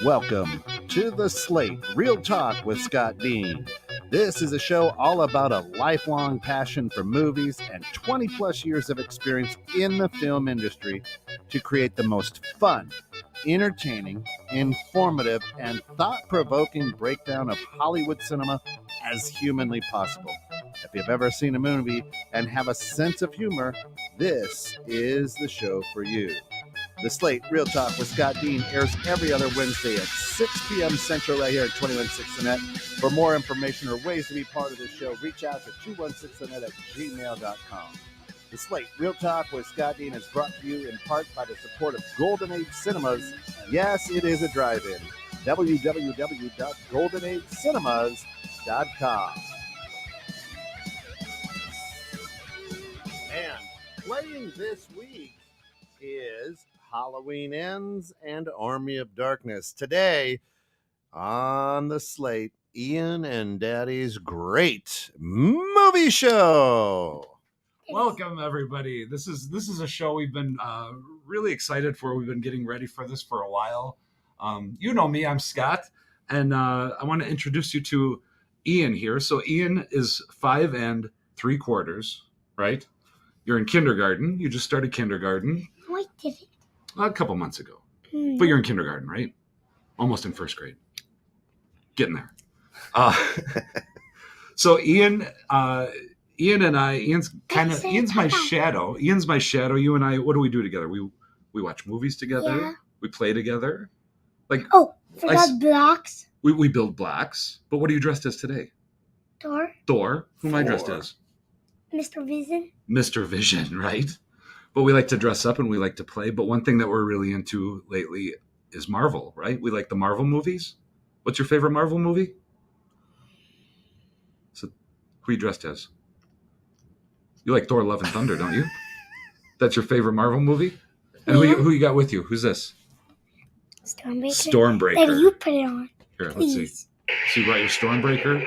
Welcome to the Slate Real Talk with Scott Dehn. This is a show all about a lifelong passion for movies and 20 plus years of experience in the film industry to create the most fun, entertaining, informative, and thought-provoking breakdown of Hollywood cinema as humanly possible. If you've ever seen a movie and have a sense of humor, this is the show for you. The Slate Real Talk with Scott Dehn airs every other Wednesday at 6 p.m. Central right here at 216 The Net. For more information or ways to be part of this sho 'show, reach out to 216thenet@gmail.com. The Slate Real Talk with Scott Dehn is brought to you in part by the support of Golden Age Cinemas. Yes, it is a drive-in. www.goldenagecinemas.com. And playing this week is Halloween Ends and Army of Darkness. Today on the Slate, Ian and Daddy's Great Movie Show. Welcome, everybody. This is a show we've been really excited for. We've been getting ready for this for a while. You know me, I'm Scott, and I want to introduce you to Ian here. So Ian is 5 3/4, right? You're in kindergarten. You just started kindergarten. No, I didn't. A couple months ago. But you're in kindergarten, right? Almost in first grade. Getting there. So Ian and I, Ian's my shadow. Ian's my shadow. You and I, what do we do together? We watch movies together. Yeah. We play together. Forgot blocks. We build blocks. But what are you dressed as today? Thor. Who am I dressed as? Mr. Vision. Mr. Vision, right? But we like to dress up and we like to play. But one thing that we're really into lately is Marvel, right? We like the Marvel movies. What's your favorite Marvel movie? So, who are you dressed as? You like Thor: Love and Thunder, don't you? That's your favorite Marvel movie? And who you got with you? Who's this? Stormbreaker. Daddy, you put it on. Here, Please. let's see. So you brought your Stormbreaker?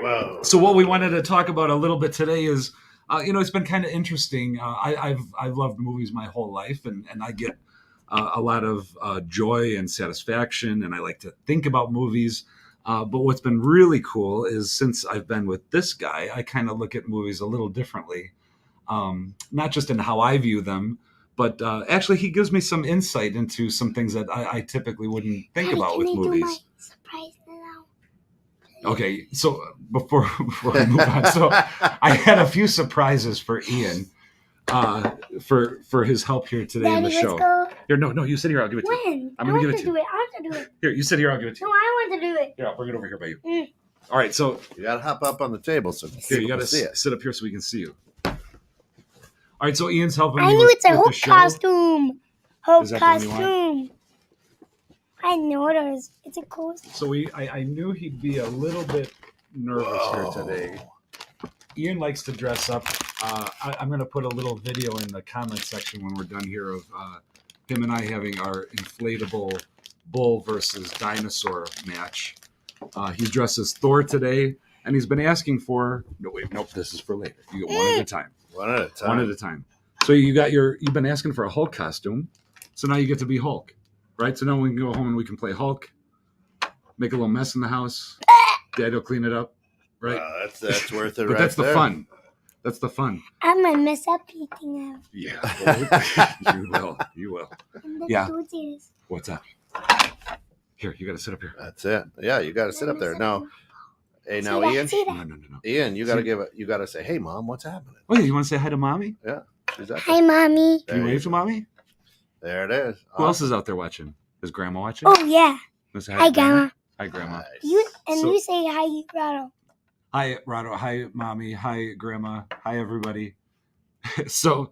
Whoa. So what we wanted to talk about a little bit today is, it's been kind of interesting. I've loved movies my whole life, and I get a lot of joy and satisfaction, and I like to think about movies. But what's been really cool is since I've been with this guy, I kind of look at movies a little differently, not just in how I view them, but actually he gives me some insight into some things that I typically wouldn't think Daddy, about with can I movies. do my surprise now? Okay, so before we move on, so I had a few surprises for Ian for his help here today in the Daddy, show. let's go. Here, no, you sit here. I'll give it to you. When? I'm gonna give it to you. I want to do it. Here, you sit here. I'll give it to No, you. I want to do it. Here, I'll bring it over here by you. Mm. All right, so You gotta hop up on the table so here you people got to can see it. sit up here so we can see you. All right, so Ian's helping I me knew with, it's a with the Hulk show. costume. Hulk Is that the one you want? costume. I know it is. It's a costume. So I knew he'd be a little bit nervous here today. Ian likes to dress up. I'm going to put a little video in the comment section when we're done here of him and I having our inflatable bull versus dinosaur match. He's dressed as Thor today, and he's been asking for. Nope. This is for later. You get one at a time. One at a time. One at a time. So you've been asking for a Hulk costume, so now you get to be Hulk, right? So now we can go home and we can play Hulk, make a little mess in the house. Dad will clean it up, right? That's worth it. But that's the fun. That's the fun. I'm going to mess up eating now. Yeah, you will. Yeah. What's up? Here, you got to sit up here. That's it. Yeah, you gotta sit up there. No. Hey, now See that? Ian. See that? No. Ian, you gotta say, hey Mom, what's happening? Oh, yeah, you want to say hi to Mommy? Yeah. She's up Hi, Mommy. Can you wave to Mommy? There it is. Who else is out there watching? Is Grandma watching? Oh, yeah. Let's say Hi, Grandma. Hi, Grandma. Nice. You say hi, Grotto. Hi, Rado. Hi, Mommy. Hi, Grandma. Hi, everybody. So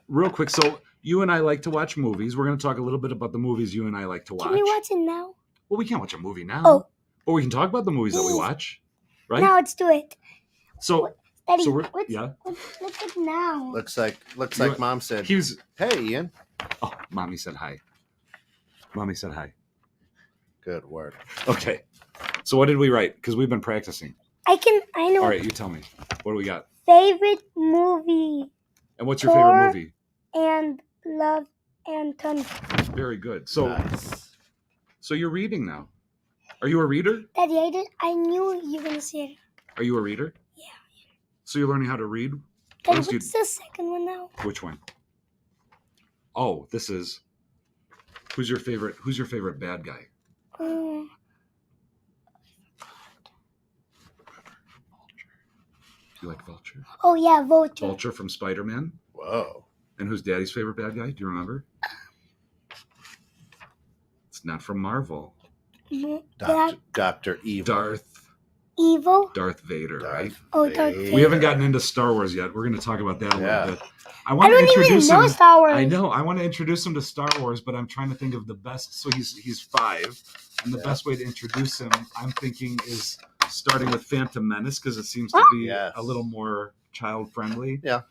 real quick. So you and I like to watch movies. We're going to talk a little bit about the movies you and I like to watch. Can we watch it now? Well, we can't watch a movie now. Oh. But we can talk about the movies that we watch, right? Now let's do it. So, Daddy, so we're, let's yeah. do it now. Looks like You- Mom said, He was. hey Ian. Oh, Mommy said hi. Mommy said hi. Good word. Okay. So what did we write? Because we've been practicing. I know. All right, you tell me. What do we got? favorite movie. And what's your Thor. favorite movie? And Love and Thunder. Very good. So, Nice. so you're reading now. Are you a reader? Daddy, I knew you were gonna say it. Are you a reader? Yeah. So you're learning how to read? Daddy, else do you- what's the second one now? Which one? Oh, this is. Who's your favorite bad guy? Oh, You like Vulture? oh yeah, Vulture. Vulture from Spider-Man. Whoa. And who's Daddy's favorite bad guy? Do you remember? It's not from Marvel. Dr. Evil. Darth Vader, right? Oh, Darth Vader. We haven't gotten into Star Wars yet. We're going to talk about that a Yeah. little bit. I want to don't even introduce know him. Star Wars. I know. I want to introduce him to Star Wars, but I'm trying to think of the best. So he's 5, and the best way to introduce him, I'm thinking, is starting with Phantom Menace because it seems to be Yes. a little more child friendly. Yeah.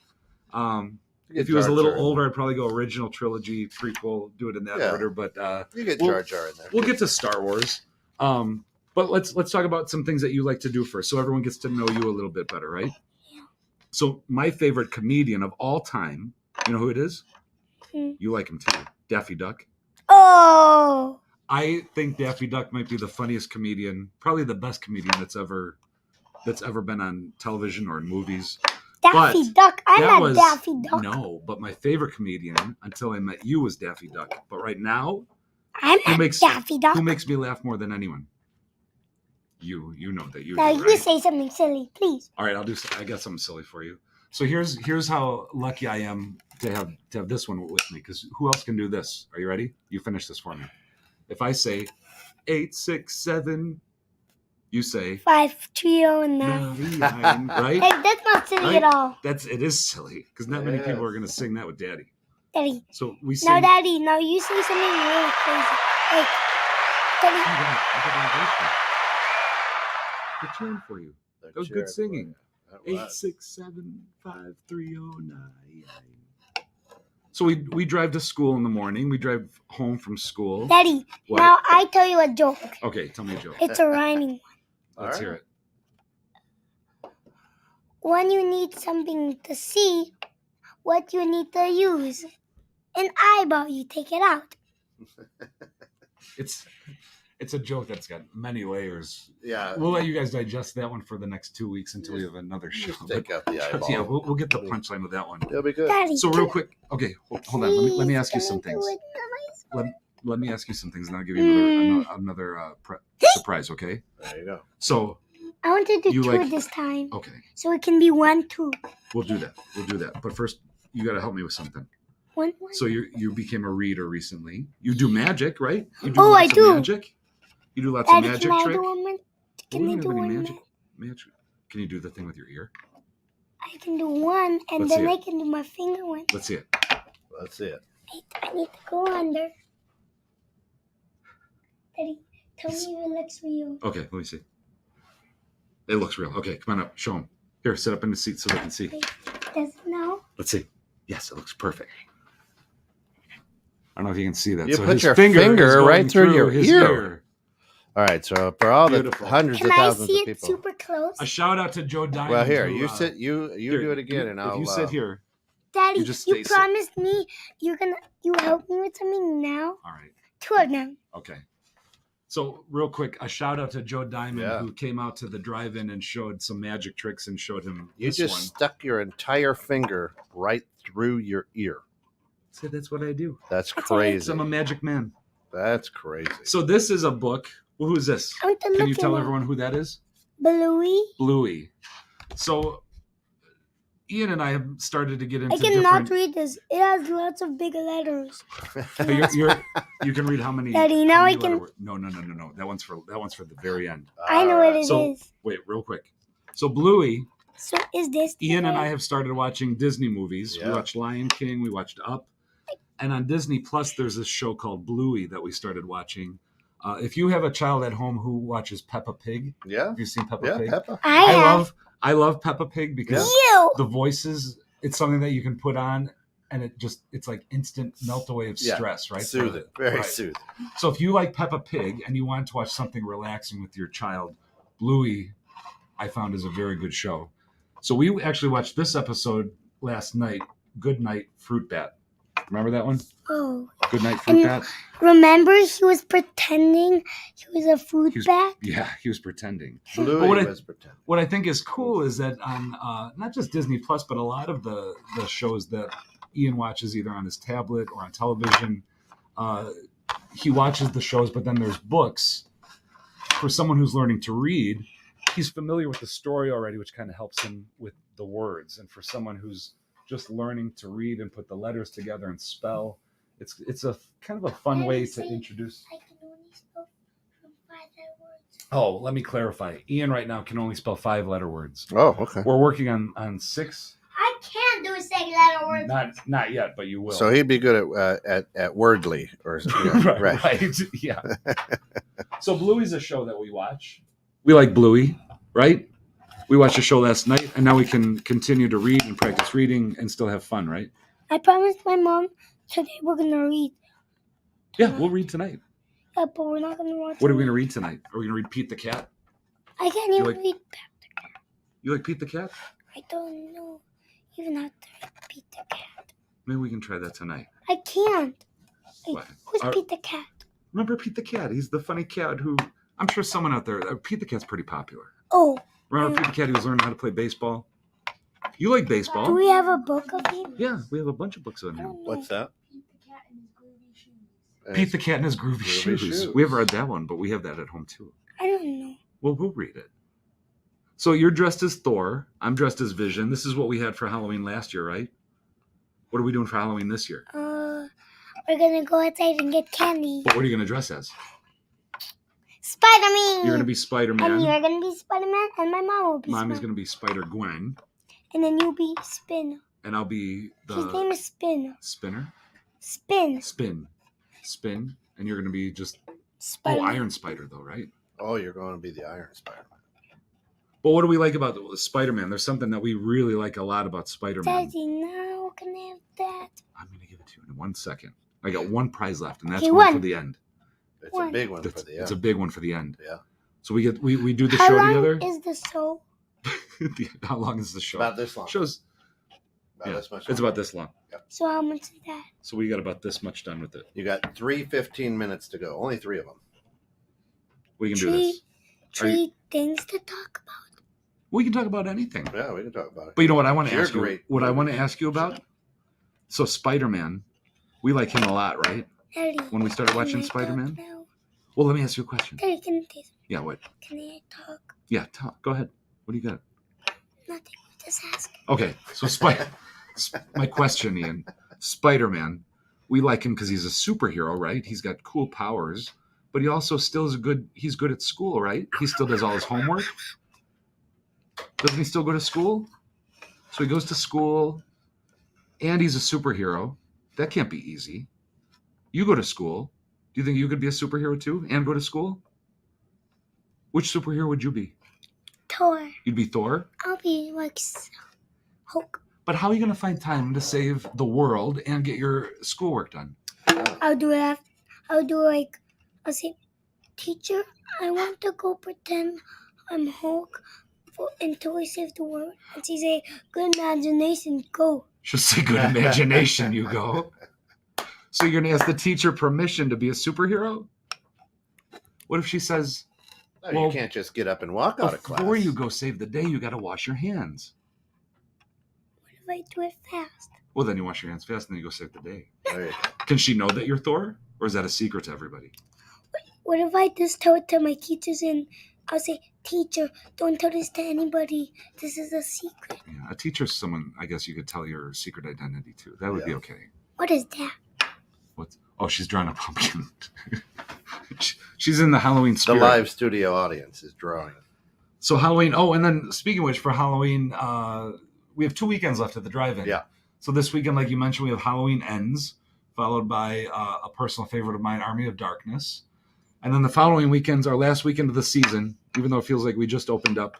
If he was a Jar little Jar. older, I'd probably go original trilogy, prequel, do it in that Yeah. order. But You get we'll- Jar Jar in there. we'll get to Star Wars. But let's talk about some things that you like to do first, so everyone gets to know you a little bit better, right? Yeah. So my favorite comedian of all time, you know who it is? Hmm. You like him too, Daffy Duck. Oh, I think Daffy Duck might be the funniest comedian, probably the best comedian that's ever been on television or in movies. Daffy But Duck. I'm that not was- Daffy Duck. No, but my favorite comedian until I met you was Daffy Duck. But right now, I'm who not makes Daffy Duck. who makes me laugh more than anyone? You know that you Now do, you right? say something silly, please. All right, I got something silly for you. So here's how lucky I am to have this one with me, because who else can do this? Are you ready? You finish this for me. If I say 8, 6, 7, you say 5, 3, 0, and 9. 9, right? Hey, that's not silly Right? at all, It is silly because not many people Yes. are going to sing that with Daddy. Daddy. So we sing. Now, Daddy, now you say something really crazy. Like, Daddy, I got an ovation. Good tune for you. They're That was good cheering for singing. you. That 8, was. 6, 7, 5, 3, 0, 9. So we drive to school in the morning. We drive home from school. Daddy, What? now I tell you a joke. Okay, tell me a joke. It's a rhyming one. Let's All hear right. it. When you need something to see, what you need to use. An eyeball, you take it out. It's a joke that's got many layers. Yeah. We'll let you guys digest that one for the next 2 weeks until we have another show. Just take out the eyeball. Yeah, we'll get the punchline with that one. It'll be good. Daddy, So real quick, okay, hold on. Let me ask you please, some can I things. do it nice? Let me ask you some things, and I'll give you another surprise. Okay. There you go. So I want to do You 2 like- this time. okay, So it can be 1, 2. we'll do that. But first, you got to help me with something. 1, 1. So you became a reader recently. You do magic, right? You Oh, I lots of do. Magic. You do lots Daddy, of magic can I trick. do one more? We Can don't you have do any one magic. more? Magic. Can you do the thing with your ear? I can do one, and Let's then see I it. can do my finger one. Let's see it. Let's see it. I need to go under. Daddy, tell me if it looks real. Okay, let me see. It looks real. Okay, come on up. Show them. Here, sit up in the seat so they can see. Does it now? Let's see. Yes, it looks perfect. I don't know if you can see that. You so put his your finger finger is going right through your his ear. All right. So for all the Beautiful. hundreds Can of I thousands see of it people. super close? A shout out to Joe Dehn. Well, here who, you sit. You here, do it again, and I'll. If you sit here. Daddy, You you, just stay sit. promised me you help me with something now. All right. 2 of them. Okay. So real quick, a shout out to Joe Diamond Yeah. who came out to the drive-in and showed some magic tricks and showed him You this just one. stuck your entire finger right through your ear. So that's what I do. That's That's all right. crazy. I'm a magic man. That's crazy. So this is a book. Well, who is this? I want to Can look you tell at it. everyone who that is? Bluey. Bluey. So Ian and I have started to get into I cannot different. read this. It has lots of big letters. So you can read how many? Daddy, how now many I can- letter word- No. That one's for the very end. I know what it is. So wait, real quick. So Bluey, So is this Ian and I the- have started watching Disney movies. We Yeah. watched Lion King. We watched Up, and on Disney Plus, there's this show called Bluey that we started watching. If you have a child at home who watches Peppa Pig, Yeah. have you seen Peppa Yeah. Pig? Peppa. I love Peppa Pig because You. the voices. It's something that you can put on, and it's like instant melt away of Yeah. stress, right? Soothing. Very Right. soothing. So if you like Peppa Pig and you want to watch something relaxing with your child, Bluey, I found is a very good show. So we actually watched this episode last night. Good Night, Fruit Bat. Remember that one? Oh. Good Night, Fruit Bat. Remember, he was pretending he was a fruit bat. Yeah, he was pretending. Bluey was pretending. What I think is cool is that on not just Disney Plus, but a lot of the shows that Ian watches either on his tablet or on television, he watches the shows, but then there's books. For someone who's learning to read, he's familiar with the story already, which kind of helps him with the words. And for someone who's just learning to read and put the letters together and spell, it's a kind of a fun way to introduce. I can only spell 5-letter words. Oh, let me clarify. Ian right now can only spell 5-letter words. Oh, okay. We're working on 6. I can't do 6-letter words. Not yet, but you will. So he'd be good at wordly or right. Yeah. So Bluey's a show that we watch. We like Bluey, right? We watched a show last night, and now we can continue to read and practice reading and still have fun, right? I promised my mom today we're gonna read. Yeah, we'll read tonight. Yeah, but we're not gonna watch. What are we gonna read tonight? Are we gonna read Pete the Cat? I can't even read. You like Pete the Cat? I don't know even how to read Pete the Cat. Maybe we can try that tonight. I can't. What? Who's Pete the Cat? Remember Pete the Cat? He's the funny cat who I'm sure someone out there. Pete the Cat's pretty popular. Oh. Remember Pete the Cat? He was learning how to play baseball. You like baseball? Do we have a book of him? Yeah, we have a bunch of books on him. What's that? Pete the Cat in his groovy shoes. We haven't read that one, but we have that at home too. I don't know. Well, we'll read it. So you're dressed as Thor. I'm dressed as Vision. This is what we had for Halloween last year, right? What are we doing for Halloween this year? We're gonna go outside and get candy. But what are you gonna dress as? Spider-Man. You're gonna be Spider-Man. And you're gonna be Spider-Man, and my mom will be. Mommy's gonna be Spider-Gwen. And then you'll be Spinner. And I'll be the. His name is Spinner. Spinner. Spin. And you're gonna be just. Spider-Man. Oh, Iron Spider though, right? Oh, you're going to be the Iron Spider-Man. But what do we like about Spider-Man? There's something that we really like a lot about Spider-Man. Daddy, now can I have that? I'm gonna give it to you in 1 second. I got one prize left, and that's Okay, one one. for the end. It's a big one for the end. It's a big one for the end. Yeah. So we do the How show long together. is the show? How long is the show? About this long. Shows. About this much. It's about this long. So how much is that? So we got about this much done with it. You got 3 15 minutes to go. Only 3 of them. We can do this. Three things to talk about. We can talk about anything. Yeah, we can talk about it. But you know what I want to You're ask you? great. What I want to ask you about? So Spider-Man, we like him a lot, right? Daddy, When we started watching can I talk Spider-Man? now? Well, let me ask you a question. Daddy, can I Yeah, what? Can I talk? Yeah, talk. Go ahead. What do you got? Nothing. Just ask. Okay, so my question, Ian. Spider-Man, we like him because he's a superhero, right? He's got cool powers, but he also still is he's good at school, right? He still does all his homework. Doesn't he still go to school? So he goes to school, and he's a superhero. That can't be easy. You go to school. Do you think you could be a superhero too and go to school? Which superhero would you be? Thor. You'd be Thor? I'll be like Hulk. But how are you going to find time to save the world and get your schoolwork done? I'll say, teacher, I want to go pretend I'm Hulk until I save the world. And she say, good imagination, go. She'll say, good imagination, you go. So you're going to ask the teacher permission to be a superhero? What if she says, No, well, you can't just get up and walk out of class. before you go save the day, you got to wash your hands. What if I do it fast? Well, then you wash your hands fast and then you go save the day. There you go. Can she know that you're Thor? Or is that a secret to everybody? What if I just tell it to my teachers and I'll say, teacher, don't tell this to anybody. This is a secret. Yeah, a teacher's someone, I guess you could tell your secret identity to. That would be okay. What is that? Oh, she's drawing a pumpkin. She's in the Halloween The spirit. live studio audience is drawing. So Halloween. Oh, and then speaking of which, for Halloween, we have 2 weekends left at the drive-in. Yeah. So this weekend, like you mentioned, we have Halloween Ends, followed by a personal favorite of mine, Army of Darkness. And then the following weekend's our last weekend of the season, even though it feels like we just opened up.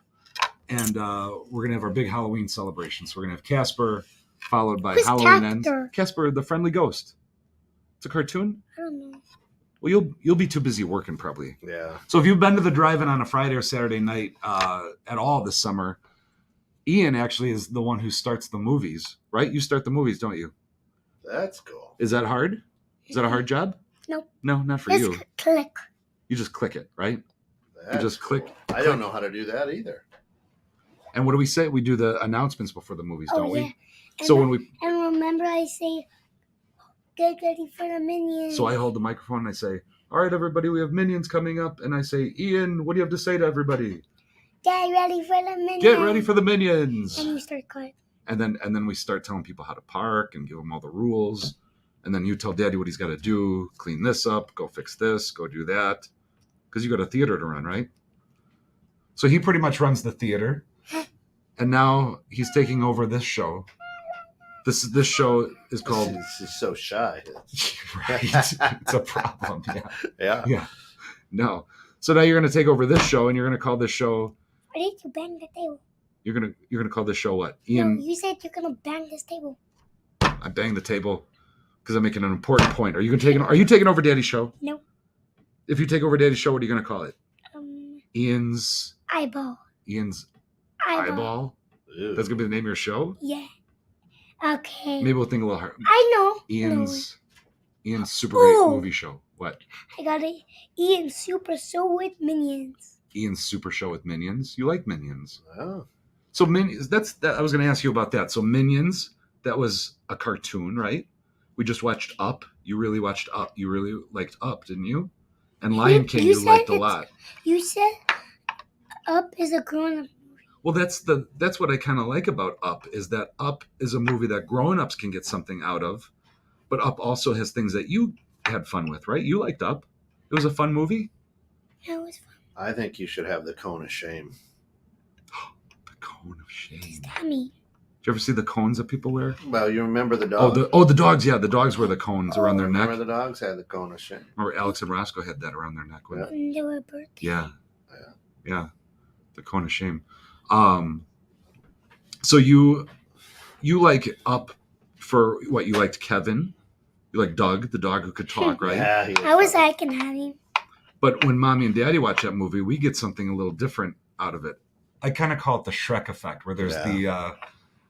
And we're going to have our big Halloween celebration. So we're going to have Casper, followed by Who's Halloween Casper? Ends. Casper, the friendly ghost. It's a cartoon. I don't know. Well, you'll be too busy working probably. Yeah. So if you've been to the drive-in on a Friday or Saturday night at all this summer, Ian actually is the one who starts the movies, right? You start the movies, don't you? That's cool. Is that hard? Is that a hard job? No. No, not for Just you. click. You just click it, right? That's just click- cool. I don't know how to do that either. And what do we say? We do the announcements before the movies, don't we? And So when we and remember, I say, get ready for the minions. So I hold the microphone and I say, all right, everybody, we have Minions coming up. And I say, Ian, what do you have to say to everybody? Get ready for the minions. Get ready for the Minions. And you start crying. And then we start telling people how to park and give them all the rules. And then you tell Daddy what he's got to do, clean this up, go fix this, go do that. Because you got a theater to run, right? So he pretty much runs the theater. And now he's taking over this show. This show is called... He's so shy. Right. It's a problem, yeah. Yeah. No. So now you're going to take over this show, and you're going to call this show... Why did you bang the table? You're gonna call this show what? No, Ian... you said you're going to bang this table. I banged the table because I'm making an important point. Are you taking over Daddy's show? No. If you take over Daddy's show, what are you going to call it? Ian's... Eyeball. Ian's Eyeball? Ew. That's going to be the name of your show? Yeah. Okay. Maybe we'll think a little hard. I know. Ian's Super Great Movie Show. What? I got it. Ian's Super Show with Minions. Ian's Super Show with Minions. You like Minions. Oh. So Minions, I was going to ask you about that. So Minions, that was a cartoon, right? We just watched Up. You really watched Up. You really liked Up, didn't you? And Lion King you liked a lot. You said Up is a grown-up. Well, that's what I kind of like about Up, is that Up is a movie that grown-ups can get something out of, but Up also has things that you had fun with, right? You liked Up. It was a fun movie. Yeah, it was fun. I think you should have the cone of shame. The cone of shame. Tammy. Did you ever see the cones that people wear? Well, you remember the dog. The dogs. Yeah, the dogs wear the cones around their neck. Remember the dogs had the cone of shame. Remember Alex and Roscoe had that around their neck. Yeah. When they were birthday. Yeah. The cone of shame. So you like Up for what? You liked Kevin. You like Doug, the dog who could talk, right? Yeah. I was like, and having. But when Mommy and Daddy watch that movie, we get something a little different out of it. I kind of call it the Shrek effect, where there's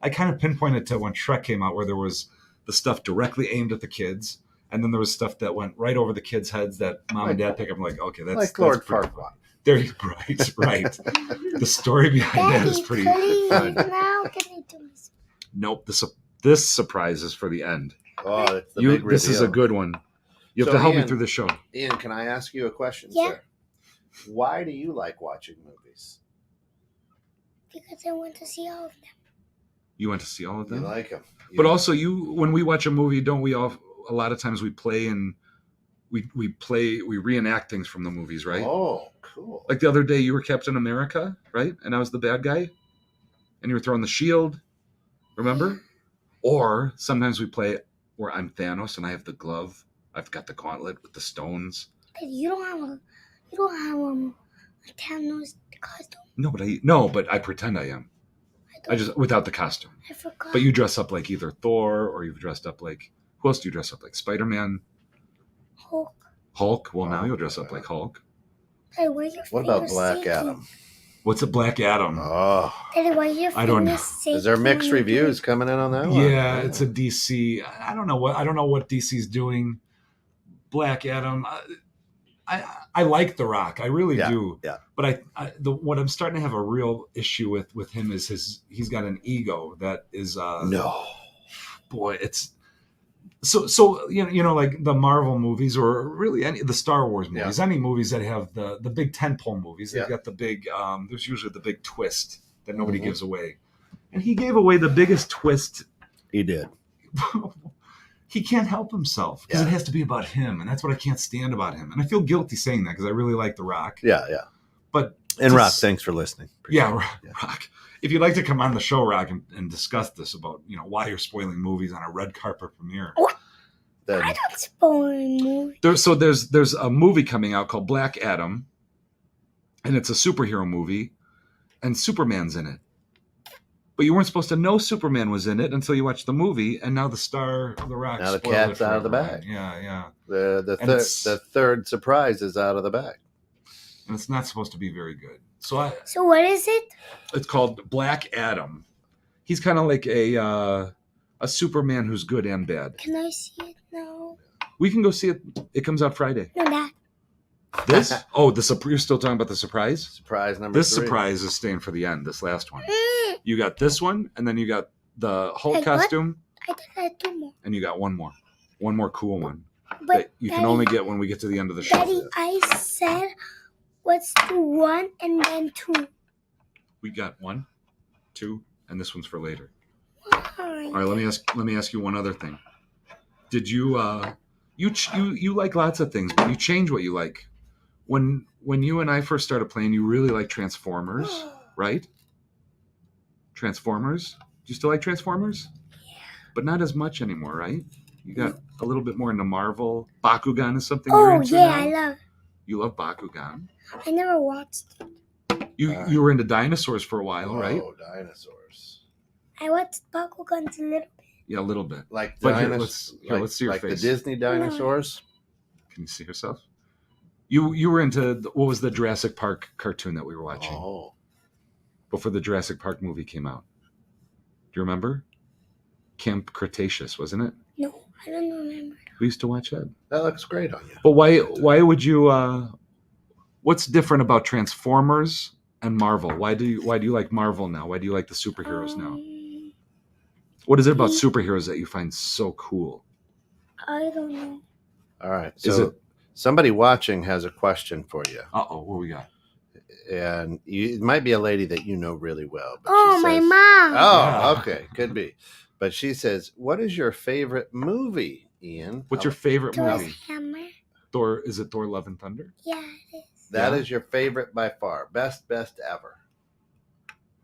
I kind of pinpointed to when Shrek came out, where there was the stuff directly aimed at the kids, and then there was stuff that went right over the kids' heads that Mom and Dad pick up. I'm like, okay, that's Lord pretty Farquaad. There, right. The story behind that is pretty fun. Now can I do this? Nope. This surprise is for the end. Oh, it's the big reveal. This is a good one. You have to help me through the show. Ian, can I ask you a question, Yeah. sir? Why do you like watching movies? Because I want to see all of them. You went to see all of them? You like them. But also, when we watch a movie, don't we all? A lot of times we play and we reenact things from the movies, right? Oh, cool. Like the other day, you were Captain America, right? And I was the bad guy, and you were throwing the shield. Remember? Or sometimes we play where I'm Thanos and I have the glove. I've got the gauntlet with the stones. But you don't have a Thanos costume. No, but I pretend I am. I just without the costume. I forgot. But you dress up like either Thor or you've dressed up like, who else do you dress up like? Spider-Man? Hulk? Well, now you'll dress up like Hulk. Hey, what about Black Adam? What's a Black Adam? Oh. Daddy, why your I don't know. Is there mixed reviews coming in on that one? Yeah, it's a DC. I don't know what DC's doing. Black Adam. I like The Rock. I really do. Yeah. But what I'm starting to have a real issue with him is he's got an ego that is no. Boy, it's so you know like the Marvel movies or really any the Star Wars movies, any movies that have the big tentpole movies, they've got the big there's usually the big twist that nobody gives away. And he gave away the biggest twist. He did. He can't help himself because it has to be about him, and that's what I can't stand about him. And I feel guilty saying that because I really like The Rock. Yeah. But Rock, thanks for listening. Rock. If you'd like to come on the show, Rock, and discuss this about why you're spoiling movies on a red carpet premiere. Then, I don't spoil movies. There's a movie coming out called Black Adam, and it's a superhero movie, and Superman's in it. But you weren't supposed to know Superman was in it until you watched the movie, and now The Rock. Now the cat's out of the bag. Yeah. The third surprise is out of the bag. And it's not supposed to be very good. So what is it? it's called Black Adam. He's kind of like a Superman who's good and bad. Can I see it now? We can go see it. It comes out Friday. No, that. This? Oh, you're still talking about the surprise? Surprise number This 3. surprise is staying for the end, this last one. You got this one, and then you got the Hulk Like what? costume, I think I had 2 more. and you got one more. One more cool one But that you can only get when we get to the end of the show. Daddy, I said, what's the 1 and then 2? We got 1, 2, and this one's for later. Why? All right, let me ask you one other thing. Did you you like lots of things, but you change what you like. When you and I first started playing, you really liked Transformers, right? Transformers? Do you still like Transformers? Yeah. But not as much anymore, right? You got a little bit more into Marvel. Bakugan is something you're into yeah, now? I love. You love Bakugan. I never watched it. You were into dinosaurs for a while, right? Oh, dinosaurs. I watched Bakugan's a little bit. Yeah, a little bit. Like But here, dinosaurs. let's see your like face. the Disney dinosaurs. Can you see yourself? You were into what was the Jurassic Park cartoon that we were watching before the Jurassic Park movie came out? Do you remember? Camp Cretaceous, wasn't it? No, I don't remember. We used to watch that. That looks great on you. But why would you? What's different about Transformers and Marvel? Why do you like Marvel now? Why do you like the superheroes now? What is it about superheroes that you find so cool? I don't know. All right. Is So it- somebody watching has a question for you. What we got? And it might be a lady that you know really well. But Oh, she my says- mom. Oh, Yeah. okay. Could be. But she says, what is your favorite movie, Ian? What's your favorite Thor's movie? hammer. Thor? Is it Thor: Love and Thunder? Yeah, it is. That Yeah. is your favorite by far. Best ever.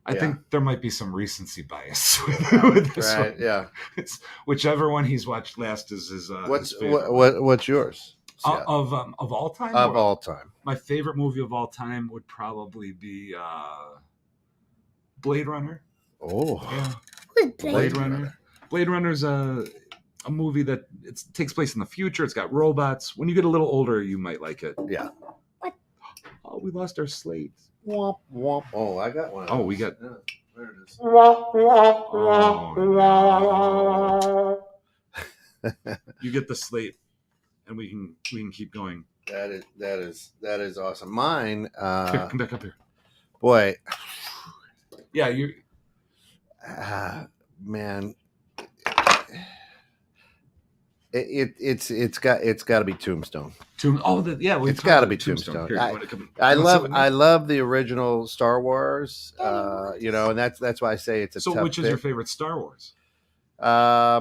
I Yeah. think there might be some recency bias with this Right. one. Yeah. It's whichever one he's watched last is his. What's his favorite. what's yours? Scott? Of all time? Of Or- all time. My favorite movie of all time would probably be Blade Runner. Oh. Yeah, Who's Blade Blade? Runner. Blade Runner's a movie that it takes place in the future. It's got robots. When you get a little older, you might like it. Yeah. Oh, we lost our slate. Womp womp. Oh, I got one. Oh, we got. Yeah, there it is. Oh, no. You get the slate, and we can keep going. That is awesome. Mine, Here, come back up here. boy, Yeah, you. man, it's got to be Tombstone. It's gotta be Tombstone. Here, I- you wanna come- I you wanna sit with me? love the original Star Wars. You know, and that's why I say it's a So, tough which is your pick. favorite Star Wars? I,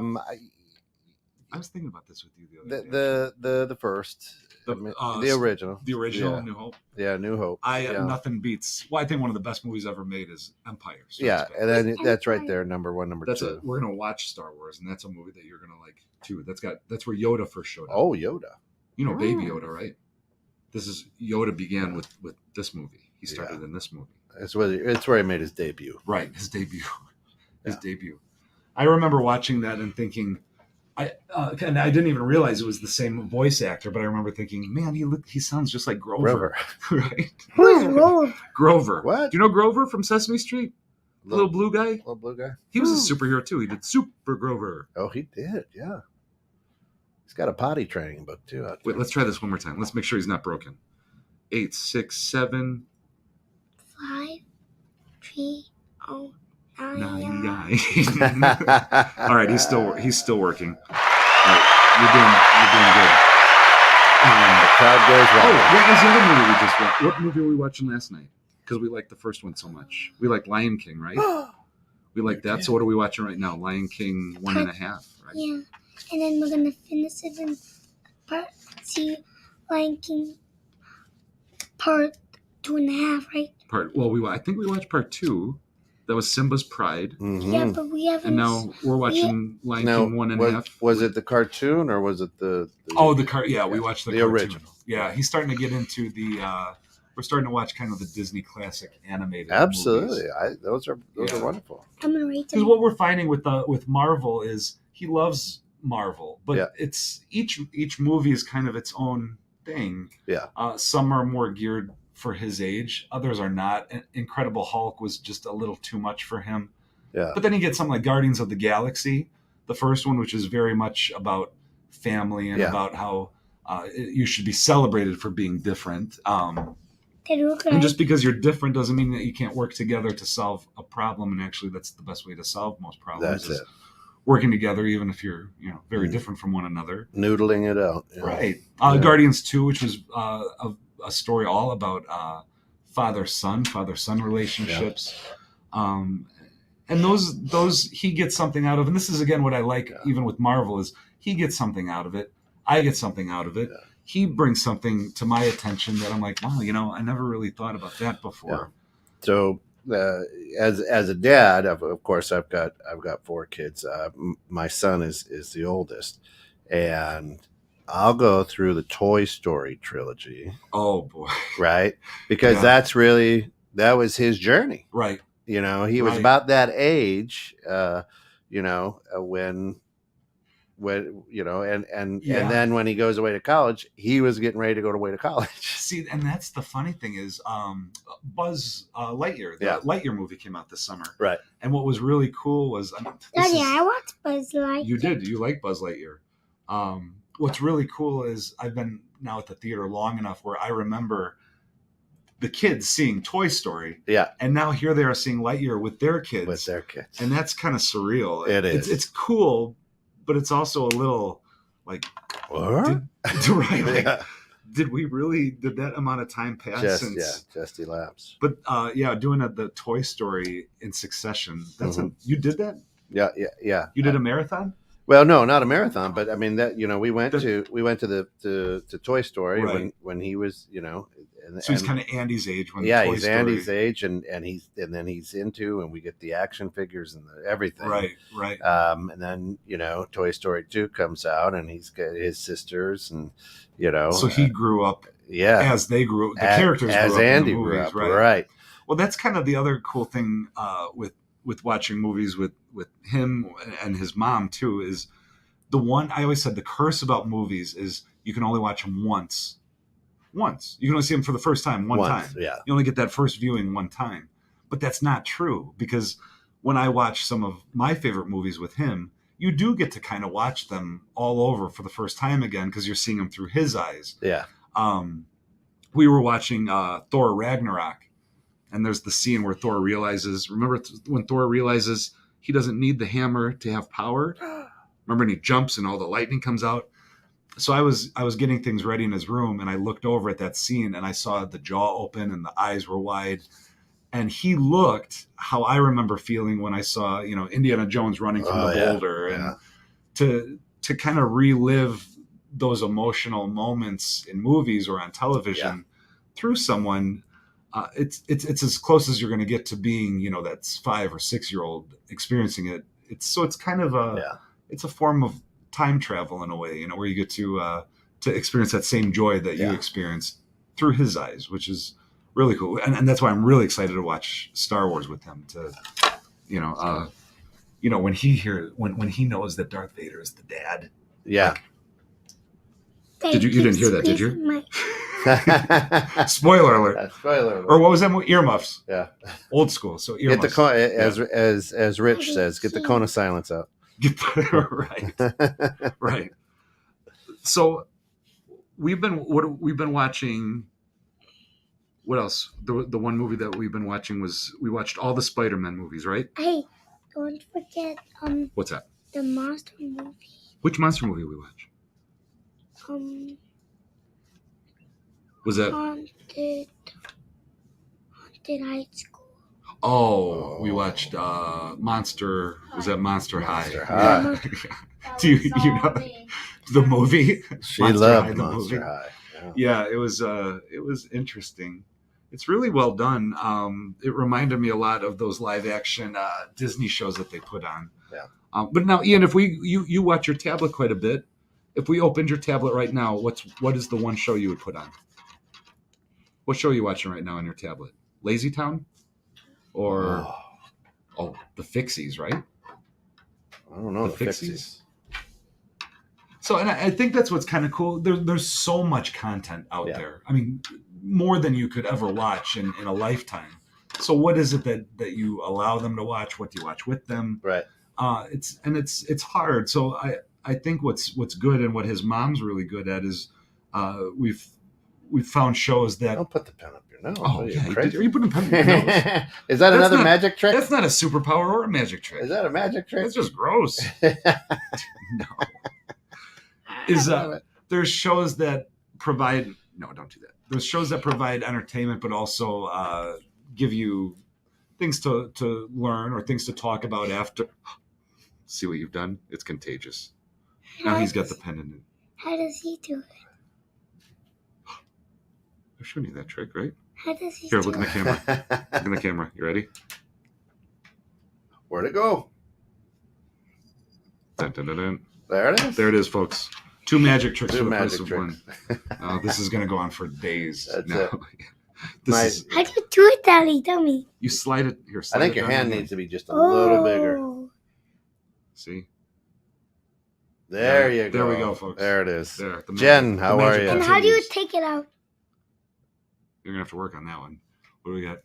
I was thinking about this with you the other day. the first, The, I mean, uh, the original, The original, Yeah. New Hope. yeah, New Hope. yeah. Nothing beats. Well, I think one of the best movies ever made is Empire. Strikes Yeah, Back. and then that's right there, number one, number That's two. we're gonna watch Star Wars, and that's a movie that you're gonna like too. That's where Yoda first showed up. Oh, Yoda. You know, Baby Yoda, right? This is Yoda began with this movie. He started Yeah. in this movie, It's where he made his debut. right? His debut, Yeah. debut. I remember watching that and thinking, and I didn't even realize it was the same voice actor, but I remember thinking, man, he sounds just like Grover, right? Who's Grover? Grover. What? Do you know Grover from Sesame Street? The little blue guy? Little blue guy. He was a superhero too. He did Super Grover. Oh, he did. Yeah. He's got a potty training book too. Out Wait, there. let's try this one more time. Let's make sure he's not broken. 8, 6, 7, 5, 3, 0, 9. 9 guy. All right, he's still working. All right, you're doing good. The crowd goes wild. What was the other movie we just watched? What movie were we watching last night? Because we liked the first one so much. We like Lion King, right? We like that. So what are we watching right now? Lion King 1.5, right? Yeah, and then we're gonna finish it in part. See, Lion King part 2.5, right? I think we watched part 2. That was Simba's Pride. Mhm. Yeah, but we haven't. And now we're watching Lion Now, King 1.5. was it the cartoon or was it the We watched the the cartoon. original. Yeah, he's starting to get into the. We're starting to watch kind of the Disney classic animated. Absolutely. Those are Yeah. wonderful. I'm gonna rate Because it. what we're finding with Marvel is he loves Marvel, but Yeah. it's each movie is kind of its own thing. Yeah. Some are more geared for his age. Others are not. Incredible Hulk was just a little too much for him. Yeah. But then you get something like Guardians of the Galaxy, the first one, which is very much about family and about how you should be celebrated for being different. And just because you're different doesn't mean that you can't work together to solve a problem. And actually, that's the best way to solve most problems. That's it. Working together, even if you're very different from one another. Noodling it out. Right. Guardians 2, which was a story all about father-son relationships. And those he gets something out of. And this is, again, what I like even with Marvel is he gets something out of it. I get something out of it. Yeah. He brings something to my attention that I'm like, wow, I never really thought about that before. Yeah. So as a dad, of course, I've got 4 kids. My son is the oldest, and I'll go through the Toy Story trilogy. Oh boy! Right, because that was his journey. Right. He was about that age. And then when he goes away to college, he was getting ready to go away to college. See, and that's the funny thing is Buzz Lightyear, the Lightyear movie came out this summer. Right. And what was really cool was... I watched Buzz Lightyear. You did. You like Buzz Lightyear. What's really cool is I've been now at the theater long enough where I remember the kids seeing Toy Story. Yeah. And now here they are seeing Lightyear with their kids. With their kids. And that's kind of surreal. It is. It's cool, but it's also a little like, did we really, did that amount of time pass just elapsed. But doing the Toy Story in succession, that's you did that? Yeah. You did a marathon? Well, no, not a marathon, but I mean that we went to the Toy Story when he was so he's kind of Andy's age when he's Andy's age, and then he's into, and we get the action figures and everything, right. And then Toy Story 2 comes out, and he's got his sisters, and so he grew up as they grew up, the characters as grew up Andy in the movies, grew up, right. Well, that's kind of the other cool thing with watching movies with him and his mom too, is the one I always said the curse about movies is you can only watch them once. You can only see them for the first time one time. Yeah. You only get that first viewing one time. But that's not true, because when I watch some of my favorite movies with him, you do get to kind of watch them all over for the first time again, because you're seeing them through his eyes. Yeah. We were watching Thor Ragnarok, and there's the scene where Thor realizes, remember when Thor realizes he doesn't need the hammer to have power? Remember, and he jumps and all the lightning comes out. So I was getting things ready in his room, and I looked over at that scene, and I saw the jaw open and the eyes were wide, and he looked how I remember feeling when I saw Indiana Jones running from the boulder, and to kind of relive those emotional moments in movies or on television through someone. It's as close as you're going to get to being that's 5 or 6 year old experiencing it. It's kind of it's a form of time travel in a way, where you get to experience that same joy that you experienced through his eyes, which is really cool. And that's why I'm really excited to watch Star Wars with him. When he knows that Darth Vader is the dad. Yeah. You didn't hear that, did you? Spoiler alert. Spoiler alert. Or what was that movie? Earmuffs. Yeah. Old school. So Get earmuffs. As Rich says, get the cone of silence out. Right. So we've been watching. What else? The one movie that we've been watching we watched all the Spider-Man movies, right? Hey, don't forget what's that? The monster movie. Which monster movie we watch? Was that Haunted High School? Oh, we watched Monster. Was that Monster High? Monster High. Do you know the movie? She loved Monster High. Yeah, it was interesting. It's really well done. It reminded me a lot of those live action Disney shows that they put on. Yeah. But now, Ian, if you watch your tablet quite a bit, if we opened your tablet right now, what is the one show you would put on? What show are you watching right now on your tablet? Lazy Town? Or the Fixies, right? I don't know. The Fixies. So, and I think that's what's kind of cool. There's so much content out there. I mean, more than you could ever watch in a lifetime. So what is it that you allow them to watch? What do you watch with them? Right. It's hard. So I think what's good and what his mom's really good at is we've found shows that. Don't put the pen up your nose. Oh yeah, are you putting a pen up your nose? Is that another magic trick? That's not a superpower or a magic trick. Is that a magic trick? That's just gross. No. There's shows that provide. No, don't do that. There's shows that provide entertainment, but also give you things to learn or things to talk about after. See what you've done? It's contagious. Now he's got the pen in it. How does he do it? I've shown you that trick, right? How does he Here, do look in the camera. Look in the camera. You ready? Where'd it go? Dun, dun, dun, dun. There it is. There it is, folks. 2 magic tricks Two for the price magic of tricks. one. This is going to go on for days. That's now. it. How do you do it, Daddy? Tell me. You slide it here. I think your hand needs to be just a little bigger. See? There you go. There we go, folks. There it is. There. Jen, how are you? And how do you take it out? You're going to have to work on that one. What do we got?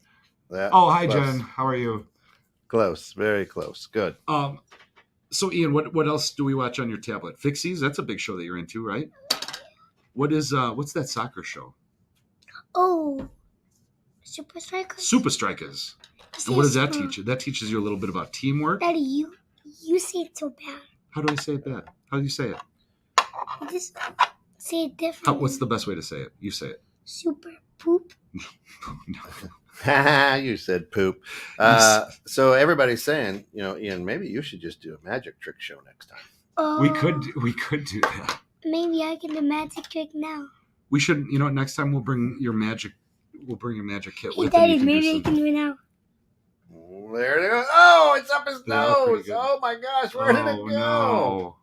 That, Oh, hi, close. Jen. How are you? Close. Very close. Good. So, Ian, what else do we watch on your tablet? Fixies? That's a big show that you're into, right? What's that soccer show? Oh, Super Strikers. Super Strikers. And what does that teach you? That teaches you a little bit about teamwork. Daddy, you say it so bad. How do I say it bad? How do you say it? You just say it differently. What's the best way to say it? You say it. Super poop. No. You said poop. So everybody's saying, Ian, maybe you should just do a magic trick show next time. Oh, We could do that. Maybe I can do magic trick now. We should. Next time we'll bring your magic. We'll bring your magic kit Hey, with. Daddy, and you maybe I do can do it now. There it goes. Oh, it's up his Yeah, pretty nose. good. Oh my gosh, where did it go? No.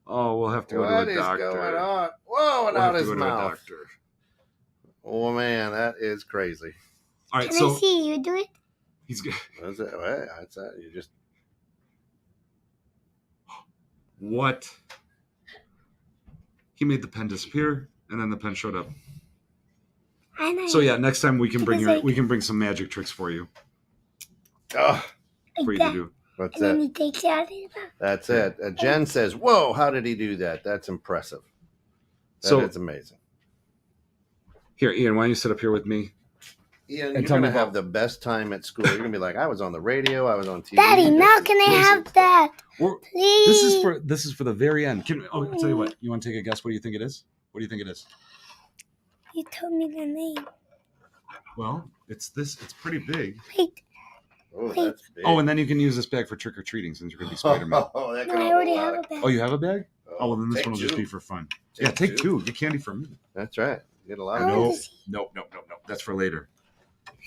Oh, we'll have to go What to a is doctor. going on? Whoa, and We'll out have to his go to a mouth. doctor. Oh man, that is crazy. All right, Can so I see you do it? he's good. What's that? What? That's that. You just What? He made the pen disappear, and then the pen showed up. I know. So yeah, next time we can bring Because, like- we can bring some magic tricks for you oh, for you that. to do. what's And then that? he takes it out of his mouth. That's it. Jen says, "Whoa, how did he do that? That's impressive. That is So amazing." here, Ian, why don't you sit up here with me? Ian, And you're tell me gonna have about- the best time at school. You're gonna be like, I was on the radio, I was on TV. Daddy, now can I This have is- that? We're- Please. This is for the very end. I'll tell you what. You want to take a guess? What do you think it is? What do you think it is? You told me the name. Well, it's this. It's pretty big. Wait, Oh, that's big. Oh, and then you can use this bag for trick or treating since you're gonna be Spider-Man. Oh, that no, could I hold already a lot have of- a bag. Oh, you have a bag? Oh, well, then this Take one will just two. be for fun. Yeah, take two. Get candy from me. That's right. Get a lot I of want No, to see. no. That's for later.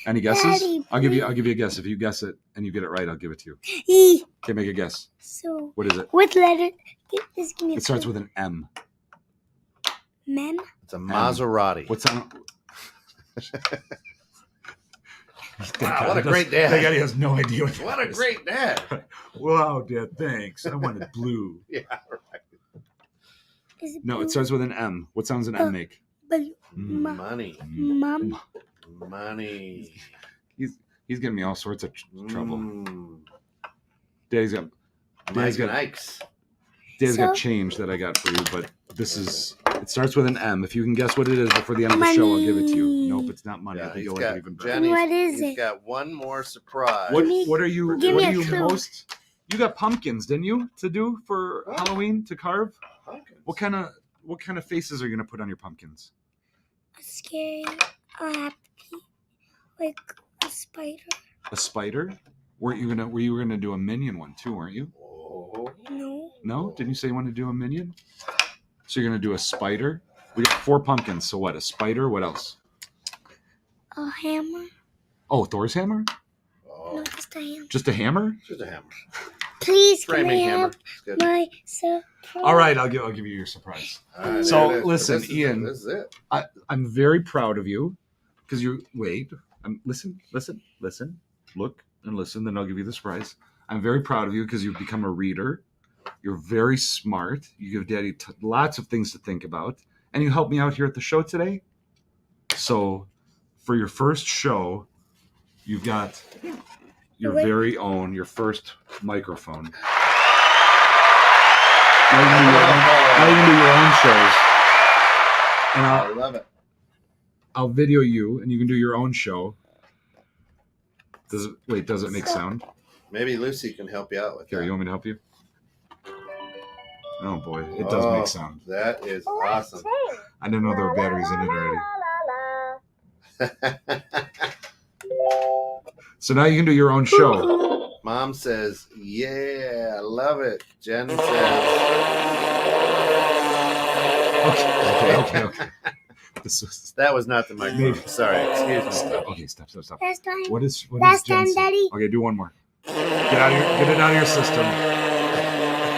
Any guesses? Daddy, I'll give you a guess. If you guess it and you get it right, I'll give it to you. E. Okay, make a guess. So, What is it? what letter? Just give me a It starts clue. with an M. Mem. It's a Maserati. What's that? Wow, what a great dad. That guy has no idea what What that a is. great dad. Wow, Dad, thanks. I wanted blue. Yeah, right. Is it No, blue? it starts with an M. What sounds an M make? Blue. Mm. Money. Mom. Money. He's giving me all sorts of trouble. Mm. Daddy's got Mike got- and Ike's. Daddy's got So- change that I got for you, but this is. It starts with an M. If you can guess what it is before the end of the show, I'll give it to you. Money. Nope, it's not money. I Yeah, think he's you'll like got it even better. Jenny's, What is he's it? got one more surprise. What are you? Give What me are a you clue. most? You got pumpkins, didn't you, to do for Oh. Halloween to carve? Pumpkins. What kind of faces are you gonna put on your pumpkins? A scary, a happy, like a spider. A spider? Were you gonna do a minion one too? Weren't you? Oh. No. No? Didn't you say you wanted to do a minion? So you're gonna do a spider? We got 4 pumpkins. So what? A spider? What else? A hammer. Oh, Thor's hammer? Oh. No, just a hammer. Just a hammer? Just a hammer. Please, can I Framing hammer. have It's good. my surprise? All right, I'll give you your surprise. All right, So, there it is. listen, This is Ian. it. This is it. I'm very proud of you because listen, look and listen. Then I'll give you the surprise. I'm very proud of you because you've become a reader, You're very smart. You give Daddy lots of things to think about. And you help me out here at the show today. So for your first show, you've got your very own, your first microphone. Now you can do your own shows. And I love it. I'll video you, and you can do your own show. Does it make sound? Maybe Lucy can help you out with Here, that. you want me to help you? Oh boy, it does make sound. That is awesome. I didn't know there were batteries in it already. So now you can do your own show. Mom says, yeah, I love it. Jen says, Okay. that was not the microphone. Sorry, excuse me. Okay, stop. Last time. What is Last Jen time, say? Daddy. Okay, do one more. Get it out of your system.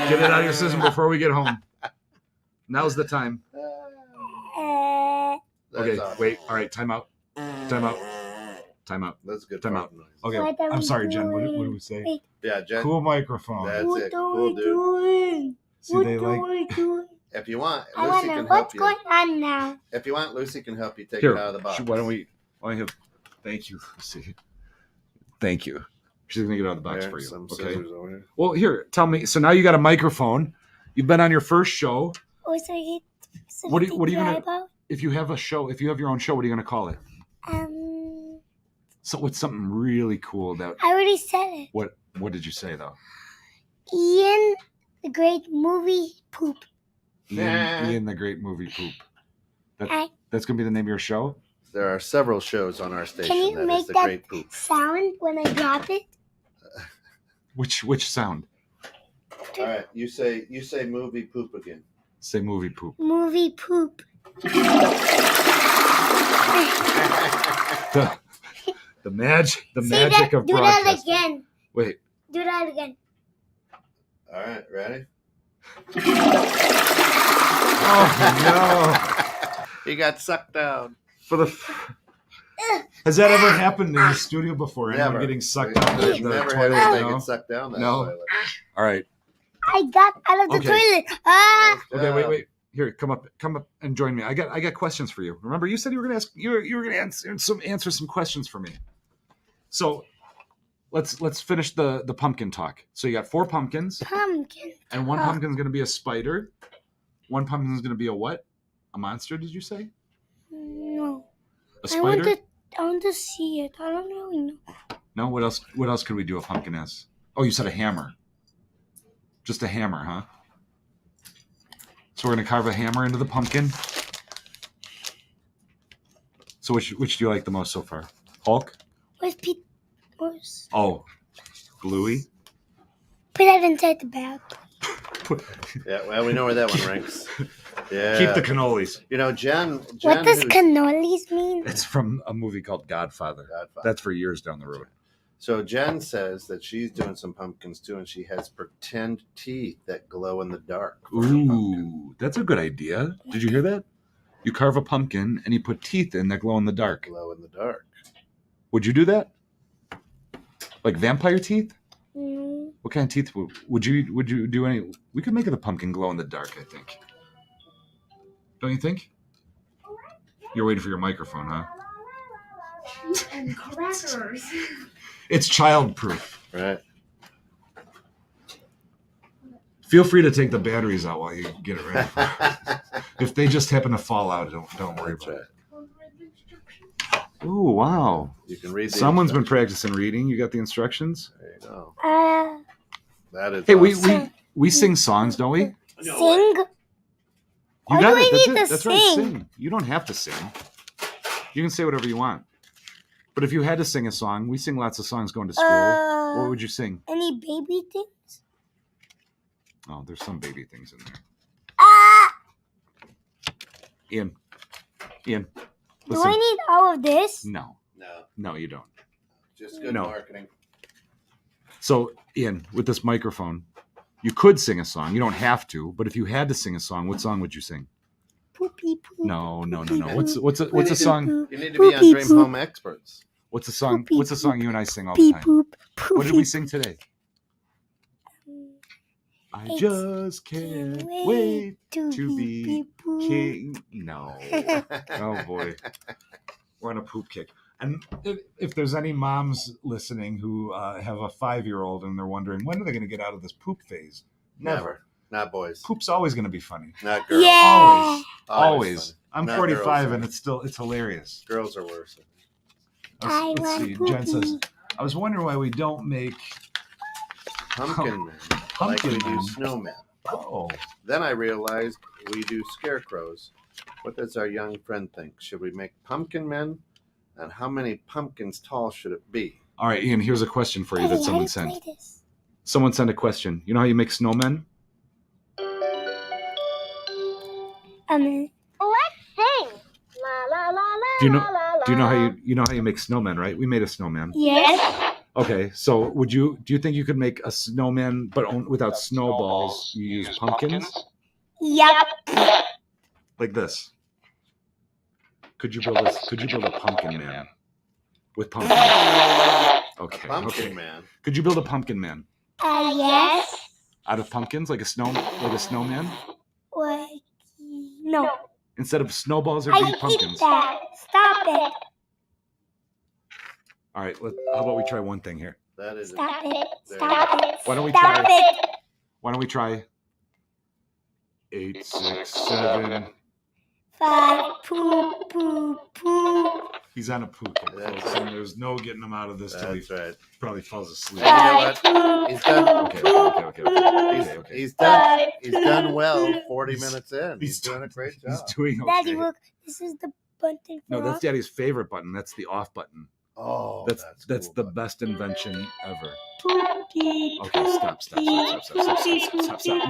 Get it out of your system before we get home. Now's the time. Okay, awesome. wait. All right, time out. That's good. Time out. Noise. Okay, What are I'm we sorry, Jen. What doing? did we say? Wait. Yeah, Jen. Cool microphone. That's What it. are Cool, we dude. doing? See, they like. If you want, I Lucy wanna can know help what's you. going on now. If you want, Lucy can help you take Here, it out of the box. why don't we have? Thank you, Lucy. Thank you. She's gonna get it out of the box There, for you. some Okay. scissors over here. Well, here, tell me. So now you got a microphone. You've been on your first show. Oh, so you What are you gonna- about? If you have your own show, what are you gonna call it? So what's something really cool that? I already said it. What did you say though? Ian, the Great Movie Poop. Ian the Great Movie Poop. I- That's gonna be the name of your show. There are several shows on our station. Can you that is make the that Great Poop. sound when I drop it? Which sound? All right, you say movie poop again. Say movie poop. Movie poop. The magic See magic that? of Do that broadcasting. again. Wait. Do that again. All right, ready? Oh He got sucked down. no! Has that ever happened in the studio before? Anyone Never. getting sucked down the Never toilet? had anything No? get sucked down that No. toilet. All right. I got out of the Okay. toilet. Ah! Okay. Wait. Here, come up and join me. I got questions for you. Remember, you said you were gonna ask. You were gonna answer some questions for me. So, let's finish the pumpkin talk. So you got 4 pumpkins, Pumpkin. and one Oh. pumpkin's gonna be a spider. One pumpkin's gonna be a what? A monster? Did you say? No. A spider? I want to see it. I don't really know. No. What else? What else could we do a pumpkin as? Oh, you said a hammer. Just a hammer, huh? So we're gonna carve a hammer into the pumpkin. So which do you like the most so far? Hulk? Where's Pete? Where's... Oh, Bluey. Put that inside the bag. Yeah, well, we know where that one ranks. Yeah. Keep the cannolis. You know, Jen What does who's- cannolis mean? It's from a movie called Godfather. Godfather. That's for years down the road. So Jen says that she's doing some pumpkins too, and she has pretend teeth that glow in the dark. for her pumpkin. Ooh, that's a good idea. Did you hear that? You carve a pumpkin and you put teeth in that glow in the dark. Glow in the dark. Would you do that? Like vampire teeth? Mm, What kind of teeth would you do any? We could make it a pumpkin glow in the dark, I think. Don't you think? You're waiting for your microphone, huh? and crackers. It's childproof. Right. Feel free to take the batteries out while you get it ready. If they just happen to fall out, don't worry That's about right. it. Ooh, wow. You can read. The Someone's been instructions. practicing reading. You got the instructions? There you go. Uh, That is. Hey, awesome. we sing songs, don't we? sing? You Why got do it. we That's need it. to That's right. sing? Sing. You don't have to sing. You can say whatever you want. But if you had to sing a song, we sing lots of songs going to school. What would you sing? Any baby things? Oh, there's some baby things in there. Ah! Ian, Do listen. I need all of this? No, No, you don't. just good No. marketing. So, Ian, with this microphone, you could sing a song. You don't have to, but if you had to sing a song, what song would you sing? Poopy poop. No. poopy, What's a poopy, song? poop, You need to be on poopy, Dream poop, Home Experts. What's a song? Poopy, What's a song you and I sing all the Poopy time? poop. What did we Poopy. sing today? I just can't wait to be king. No. Oh boy. We're on a poop kick. And if there's any moms listening who have a 5-year-old and they're wondering, when are they going to get out of this poop phase? Never. Not boys. Poop's always going to be funny. Not girls. Yeah. Always. I'm Not 45 girls. and it's hilarious. Girls are worse. Let's see. Jen says, I was wondering why we don't make Pumpkin men. Pumpkin like we men. do snowmen. Oh. Then I realized we do scarecrows. What does our young friend think? Should we make pumpkin men? And how many pumpkins tall should it be? All right, Ian, here's a question for you that someone sent. Someone sent a question. You know how you make snowmen? Let's sing. La la la la. Do you know how you make snowmen, right? We made a snowman. Yes. Okay, so do you think you could make a snowman but without snowballs? You use pumpkins? Yep. Like this. Could you build a pumpkin man with pumpkins? Okay. Pumpkin man. Could you build a pumpkin man Yes. out of pumpkins like a snowman? Like, no. Instead of snowballs or I be hate pumpkins. that. Stop it. All right, how about we try one thing here? That is Stop it. There. Stop it. Why don't we Stop try? it. Why don't we try 8, 6, 7? 5. Poop, poop, poop. He's on a poop, That's folks, and there's no getting him out of this till he That's right. probably falls asleep. You know what? He's done. Okay. He's done well. 40 minutes in. He's doing a great job. He's doing okay. Daddy, look. This is the button. No, for that's off. Daddy's favorite button. That's the off button. Oh, That's cool, the buddy. best invention ever. Poopy, Okay, stop. poopy,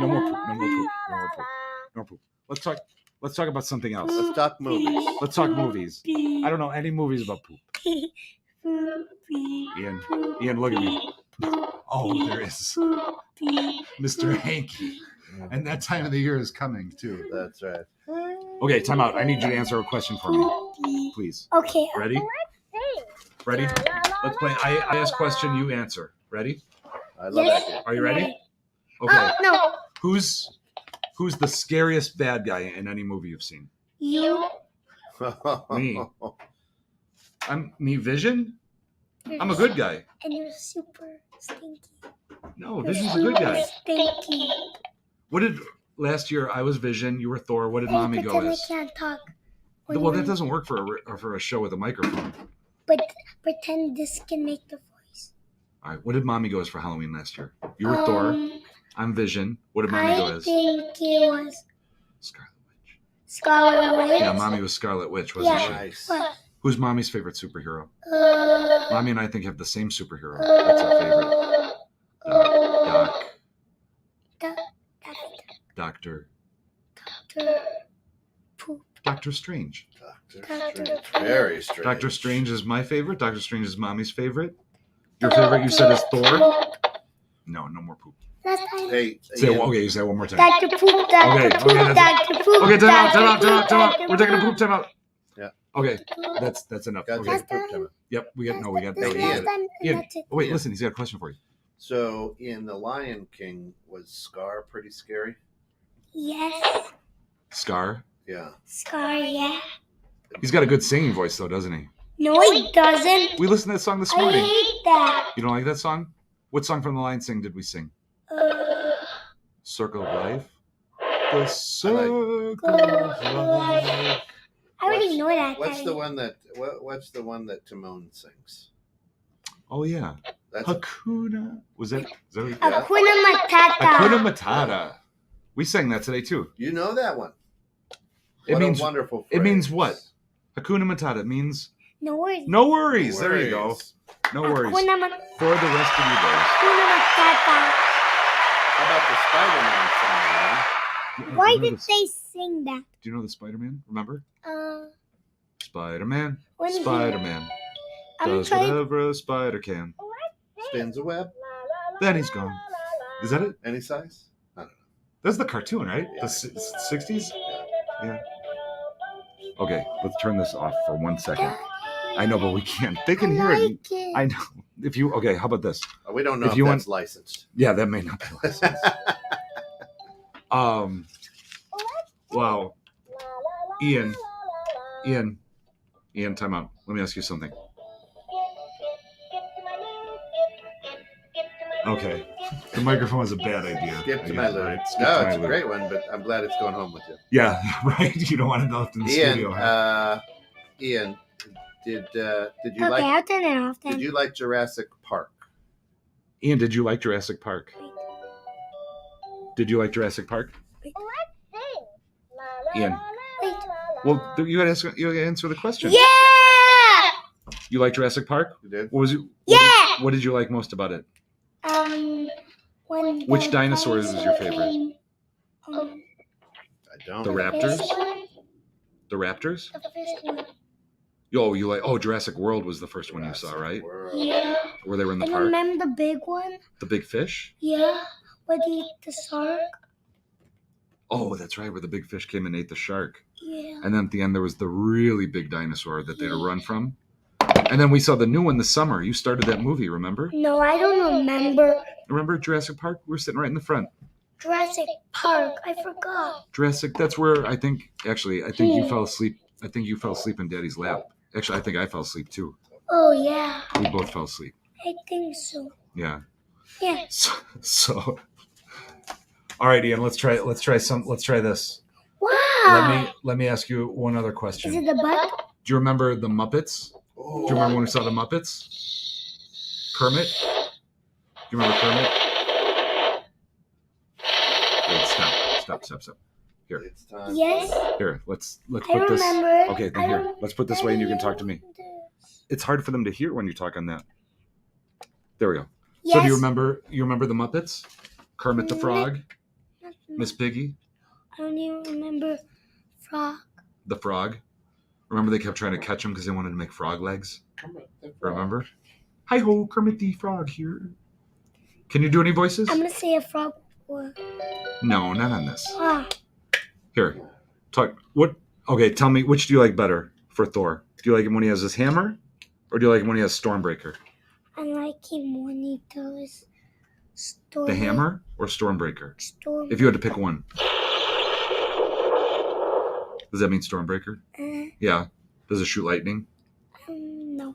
No more poop. Let's talk about something else. Let's talk movies. Let's talk movies. I don't know any movies about poop. Poopy, Ian, look at me. Oh, there is poopy. Mr. Hanky. And that time of the year is coming too. That's right. Okay, time out. I need you to answer a question for me, please. Okay. Ready? Ready? Let's play. I ask question, you answer. Ready? I love Yes. that. Are you ready? Okay. No. Who's the scariest bad guy in any movie you've seen? You. Me. Me, Vision? I'm a good guy. And you're super stinky. No, Vision's a good guy. Stinky. What did last year? I was Vision. You were Thor. What did Hey, Mommy go pretend as? I can't talk. Well, that doesn't work for a show with a microphone. But pretend this can make the voice. All right. What did Mommy go as for Halloween last year? You were Thor. I'm Vision. What did Mommy go I as? think it was Scarlet Witch. Scarlet Witch. Yeah, Mommy was Scarlet Witch, wasn't Yeah. she? Nice. What? Who's Mommy's favorite superhero? Mommy and I think have the same superhero. That's our favorite. Doctor Poop. Doctor Strange. Doctor Strange. Very strange. Doctor Strange is my favorite. Doctor Strange is Mommy's favorite. Your favorite, you said, is Thor? No more poop. Last time. Hey, Say, Ian, okay, you say it one more time. Dr. Poop, Dr. Okay, Poop, that's Dr. Poop. Okay, time Dr. out. Poop, We're taking a poop time out. Yeah. Okay, that's enough. Gotta Okay. take a poop time. Yep, we got This Hey, last Ian. time, and Ian. that's it. Oh, wait, Ian. listen, he's got a question for you. So, in The Lion King, was Scar pretty scary? Yes. Scar. Yeah. Scar, yeah. He's got a good singing voice, though, doesn't he? No, he doesn't. We listened to that song this I morning. hate that. You don't like that song? What song from The Lion King did we sing? Circle of Life? The Circle of Life. I already know that. What's Daddy. the one that What's the one that Timon sings? Oh, yeah. That's Hakuna. Was that? Is that what Yeah. Hakuna Matata. Hakuna Matata. We sang that today, too. you know that one. It What means a wonderful phrase. it means what? Hakuna Matata means No worries. no worries. There you go. Worries. No worries. Hakuna For the rest of your days. Matata. How about the Spider-Man song? Why You know did the- they sing that? Do you know the Spider-Man? Remember? When he- Spider-Man I'm does trying. whatever a spider can. Spins a web. Then he's gone. Is that it? Any size? I don't know. That's the cartoon, right? The 60s? Yeah. Okay, let's turn this off for 1 second. I know, but we can't. They can hear it. like it. I know. Okay, how about this? We don't know If if you that's licensed. Yeah, that may not be licensed. Wow. Ian, time out. Let me ask you something. Okay. The microphone was a bad idea. Skip to my loo. Right? No, it's a great one, but I'm glad it's going home with you. Yeah, right. You don't want it left in the studio. Ian, did you Okay, like? I'll turn it off then. Did you like Jurassic Park? Ian, did you like Jurassic Park? Did you like Jurassic Park? Ian. Wait. Well, you gotta answer the question. Yeah! You like Jurassic Park? You did. What was it? Yeah! What did you like most about it? When Which the dinosaurs is your dinosaur favorite? came, I don't. The the Raptors? first one, The Raptors? the first one. You like Jurassic World was the first one you saw, right? Yeah. Where they were in the And park? remember the big one? The big fish? Yeah. Where they ate the shark? Oh, that's right, where the big fish came and ate the shark. Yeah. And then at the end there was the really big dinosaur that they had to run from. And then we saw the new one this summer. You started that movie, remember? No, I don't remember. Remember Jurassic Park? We were sitting right in the front. Jurassic Park. I forgot. Jurassic, that's where I think you fell asleep. I think you fell asleep in Daddy's lap. Actually, I think I fell asleep too. Oh, yeah. We both fell asleep. I think so. Yeah. Yeah. So all right, Ian, let's try this. Wow. Let me ask you one other question. Is it the butt? Do you remember the Muppets? Oh. Do you remember when we saw the Muppets? Kermit? Do you remember Kermit? Wait, stop. Here. It's time. Yes. Here, let's I put this. remember it. Okay, then here. Let's put this way and you can talk to me. It's hard for them to hear when you talk on that. There we go. Yes. So do you remember the Muppets? Kermit the Frog? Miss Piggy? I don't even remember frog. The frog? Remember they kept trying to catch him because they wanted to make frog legs? Remember? Hi ho, Kermit the Frog here. Can you do any voices? I'm gonna say a frog. No, not on this. Ah, Here, talk. What? Okay, tell me, which do you like better for Thor? Do you like him when he has his hammer, or do you like him when he has Stormbreaker? I like him when he does storm. The hammer or Stormbreaker? Storm. If you had to pick one, does that mean Stormbreaker? Yeah. Does it shoot lightning? No.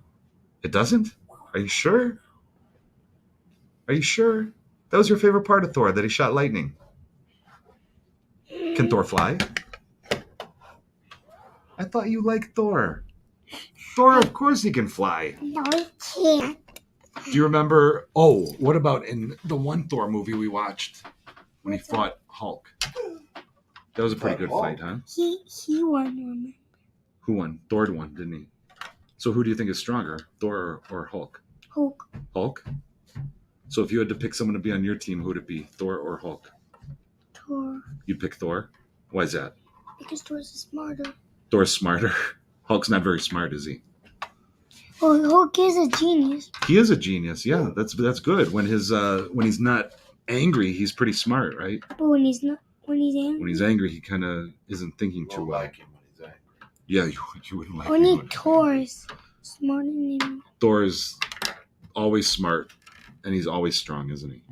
It doesn't? Are you sure? Are you sure? That was your favorite part of Thor, that he shot lightning. Can Thor fly? I thought you liked Thor. Thor, of course he can fly. No, he can't. Do you remember? Oh, what about in the one Thor movie we watched when he fought Hulk? That was a pretty good fight, huh? He won. Remember? Who won? Thor won, didn't he? So who do you think is stronger, Thor or Hulk? Hulk. Hulk? So if you had to pick someone to be on your team, who would it be, Thor or Hulk? Thor. You'd pick Thor? Why is that? Because Thor's smarter. Thor's smarter. Hulk's not very smart, is he? Well, Hulk is a genius. He is a genius. Yeah, that's good. When he's not angry, he's pretty smart, right? But when he's angry. When he's angry, he kind of isn't thinking too well. Like him when he's angry. Yeah, you wouldn't like When him. Thor's smarter than him. Thor's always smart, and he's always strong, isn't he?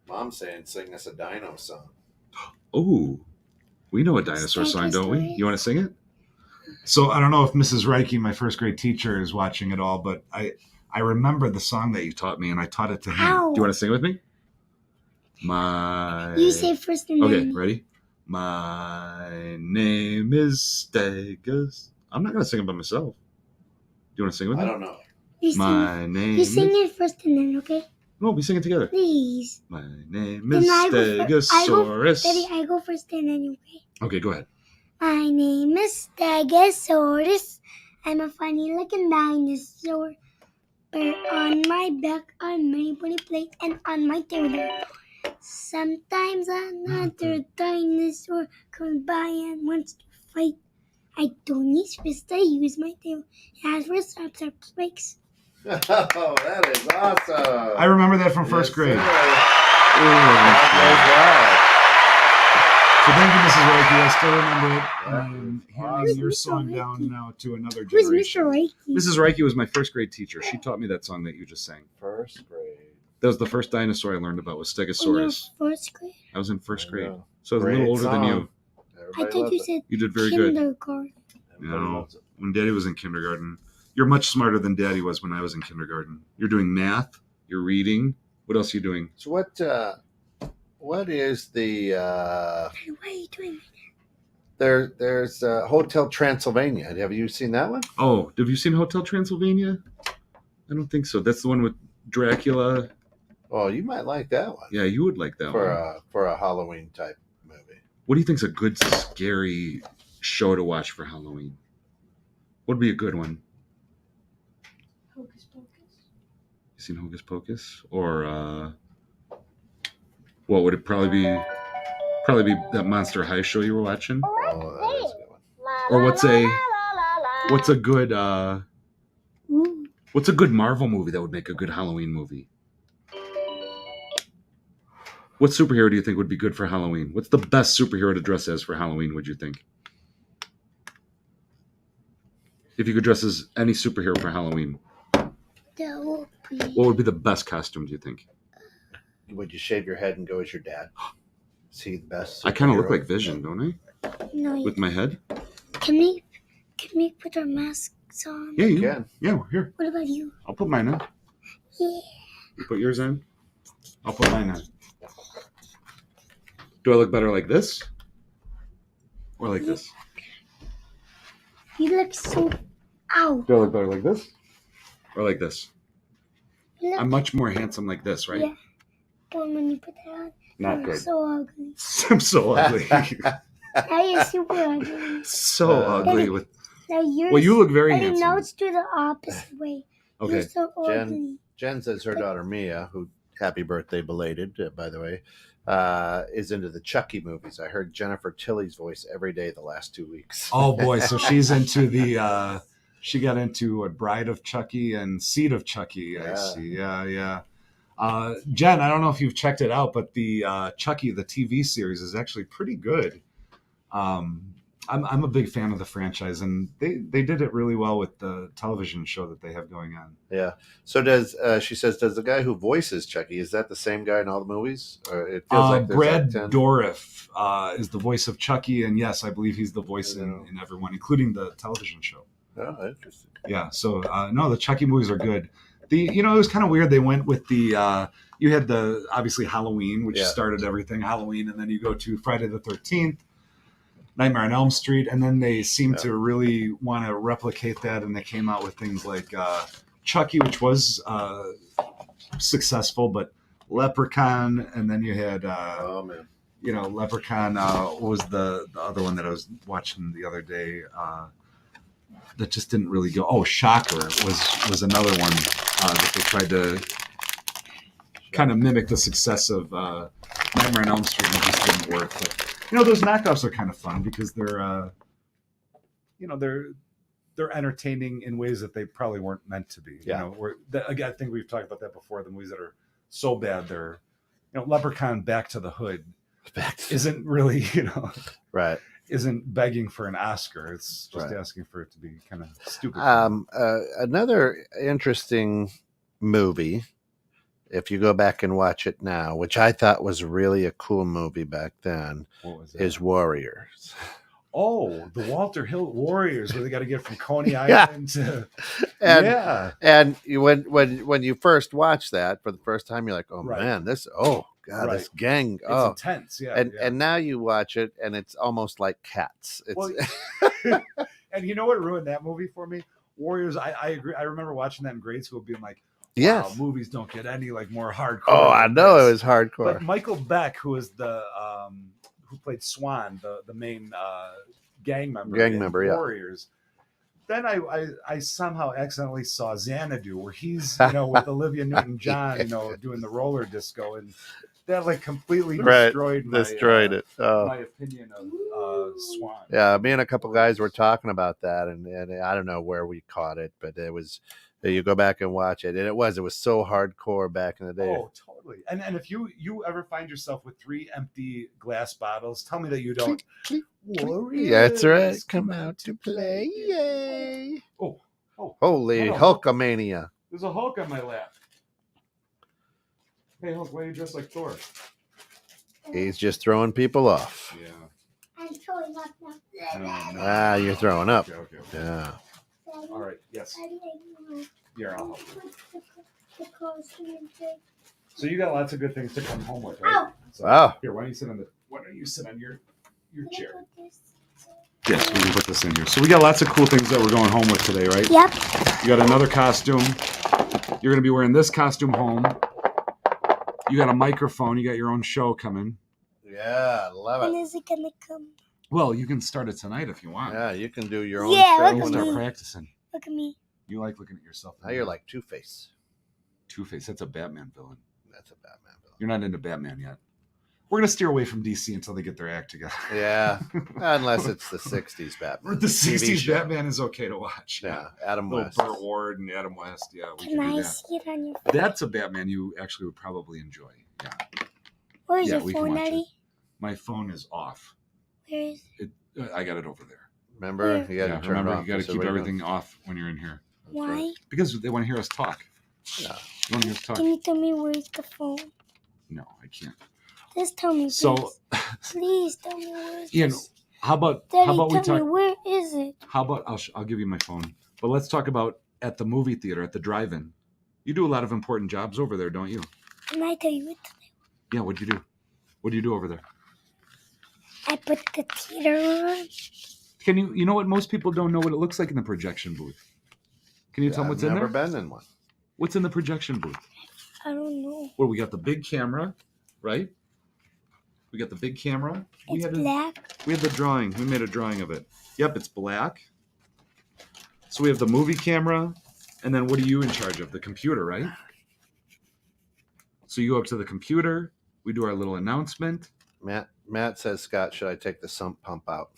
Mom's saying sing us a dino song. Oh, we know a dinosaur song, don't we? Stories. You want to sing it? So I don't know if Mrs. Reiki, my first grade teacher, is watching at all, but I remember the song that you taught me, and I taught it to him. How? Do you want to sing it with me? You say first and Okay, then. ready? My name is Stegus. I'm not going to sing it by myself. Do you want to sing it with me? I don't know. You sing, My name you sing is... it first and then, okay? No, we sing it together. Please. My name Then is I Stegosaurus. Daddy, I go first and then you okay? Okay, go ahead. My name is Stegosaurus. I'm a funny looking dinosaur. Bear on my back, on my body plate, and on my tail. Sometimes another dinosaur comes by and wants to fight. I don't use fists, I use my tail. It has for spikes. Oh, that is awesome. I remember that from first grade. So thank you, Mrs. Reiki. I still remember it. I'm handing your Mr. song Reiki? down now to another Who's generation. Mr. Reiki? Mrs. Reiki was my first grade teacher. She taught me that song that you just sang. First grade. That was the first dinosaur I learned about was In your Stegosaurus. first grade? I was in first grade. No. So I was a little Great older than you. I Everybody thought loves you it. said You did very good. kindergarten. Everybody No, loves it. when Daddy was in kindergarten, you're much smarter than Daddy was when I was in kindergarten. You're doing math. You're reading. What else are you doing? So what is the Why are you doing there's Hotel Transylvania. Have you seen that one? Oh, have you seen Hotel Transylvania? I don't think so. That's the one with Dracula. Oh, you might like that one. Yeah, you would like that one. For a Halloween type movie. What do you think's a good scary show to watch for Halloween? What would be a good one? Hocus Pocus? You seen Hocus Pocus? Or what would it probably be? Probably be that Monster High show you were watching. Oh, that is a good one. Or what's a good Marvel movie that would make a good Halloween movie? What superhero do you think would be good for Halloween? What's the best superhero to dress as for Halloween, would you think? If you could dress as any superhero for Halloween, what would be the best costume, do you think? Would you shave your head and go as your dad? See the best. I kind of look superhero? like Vision, don't I? No, With my head? can we put our masks on? Yeah, you can. Yeah, here. What about you? I'll put mine on. Yeah. You put yours on? I'll put mine on. Do I look better like this? Or like this? You look so. Ow. Do I look better like this? Or like this? You look, I'm much more handsome like this, right? Yeah. But when you put that on, Not you're good. so ugly. I'm so ugly. Now you're super ugly. So ugly. With Now you're. Well, you look very Now handsome. it's to the opposite way. Okay. You're so ugly. Jen says her daughter Mia, who happy birthday belated, by the way, is into the Chucky movies. I heard Jennifer Tilly's voice every day the last 2 weeks. Oh boy, so she's into the she got into a Bride of Chucky and Seed of Chucky. I Yeah. see. Yeah. Jen, I don't know if you've checked it out, but the Chucky, the TV series, is actually pretty good. I'm a big fan of the franchise, and they did it really well with the television show that they have going on. Yeah. So does she says, does the guy who voices Chucky, is that the same guy in all the movies? Or it feels like there's Brad like 10? Dourif is the voice of Chucky, and yes, I believe he's the voice in everyone, including the television show. Oh, interesting. Yeah, so no, the Chucky movies are good. It was kind of weird. They went with the you had the obviously Halloween, which started everything Halloween, and then you go to Friday the 13th, Nightmare on Elm Street, and then they seem to really want to replicate that, and they came out with things like Chucky, which was successful, but Leprechaun, and then you had Oh man. Leprechaun. What was the other one that I was watching the other day? That just didn't really go. Oh, Shocker was another one that they tried to kind of mimic the success of Nightmare on Elm Street, and it just didn't work. But those knockoffs are kind of fun because they're they're entertaining in ways that they probably weren't meant to be. Yeah. Again, I think we've talked about that before. The movies that are so bad, they're Leprechaun Back to the Hood isn't really Right. isn't begging for an Oscar. It's just asking for it to be kind of stupid. Another interesting movie, if you go back and watch it now, which I thought was really a cool movie back then, is Warriors. Oh, the Walter Hill Warriors, where they got to get from Coney Island to and when you first watch that for the first time, you're like, oh man, this this gang, it's intense, and now you watch it and it's almost like Cats. And you know what ruined that movie for me? Warriors. I agree. I remember watching that in grade school, being like, wow, movies don't get any more hardcore. Oh, I know it was hardcore. But Michael Beck, who was the who played Swan, the main gang member in Warriors. Then I somehow accidentally saw Xanadu, where he's with Olivia Newton-John, doing the roller disco, and that completely destroyed my opinion of Swan. Yeah, me and a couple guys were talking about that, and I don't know where we caught it, but it was. You go back and watch it, and it was so hardcore back in the day. Oh, totally. And if you ever find yourself with 3 empty glass bottles, tell me that you don't. Warriors, that's right. Come out to play, yay! Oh, holy Hulkamania! There's a Hulk on my lap. Hey Hulk, why are you dressed like Thor? He's just throwing people off. Yeah. I'm throwing up now. Ah, you're throwing up. Okay. Yeah. All right. Yes. Daddy, Here, I'll help you. the costume and take. So you got lots of good things to come home with, right? Ow! So, Wow. Here, why don't you sit on your chair? Put this. Yes, we can put this in here. So we got lots of cool things that we're going home with today, right? Yep. You got another costume. You're going to be wearing this costume home. You got a microphone. You got your own show coming. Yeah, love When it. is it gonna come? Well, you can start it tonight if you want. Yeah, you can do your own Yeah, show. look You at can whenever. start me. practicing. Look at me. You like looking at yourself. Now you're like Two-Face. Two-Face. That's a Batman villain. That's a Batman villain. You're not into Batman yet. We're going to steer away from DC until they get their act together. Yeah, unless it's the 60s Batman. The TV 60s show. Batman is okay to watch. Yeah, Adam Little West. Burt Ward and Adam West. Yeah, we Can can do I that. see it on your? That's a Batman you actually would probably enjoy. Yeah. Where's Yeah, your we can phone, watch it. Daddy? My phone is off. Where is? I got it over there. Remember, you got Yeah, to turn remember, it off. you got to so keep everybody everything knows. off when you're in here. That's right. Why? Because they want to hear us talk. Yeah. You want to hear us talk? Can you tell me where's the phone? No, I can't. Just tell me, please. So, Please tell me where's Ian, this. how about Daddy, we tell talk? me where is it? How about I'll give you my phone, but let's talk about at the movie theater, at the drive-in. You do a lot of important jobs over there, don't you? Can I tell you what? Yeah. What'd you do? What do you do over there? I put the theater on. Can you? You know what? Most people don't know what it looks like in the projection booth. Can you tell them what's I've in never there? been in one. What's in the projection booth? I don't know. Well, we got the big camera, right? We got the big camera. It's black. We had the drawing. We made a drawing of it. Yep, it's black. So we have the movie camera, and then what are you in charge of? The computer, right? So you go up to the computer. We do our little announcement. Matt says, Scott, should I take the sump pump out?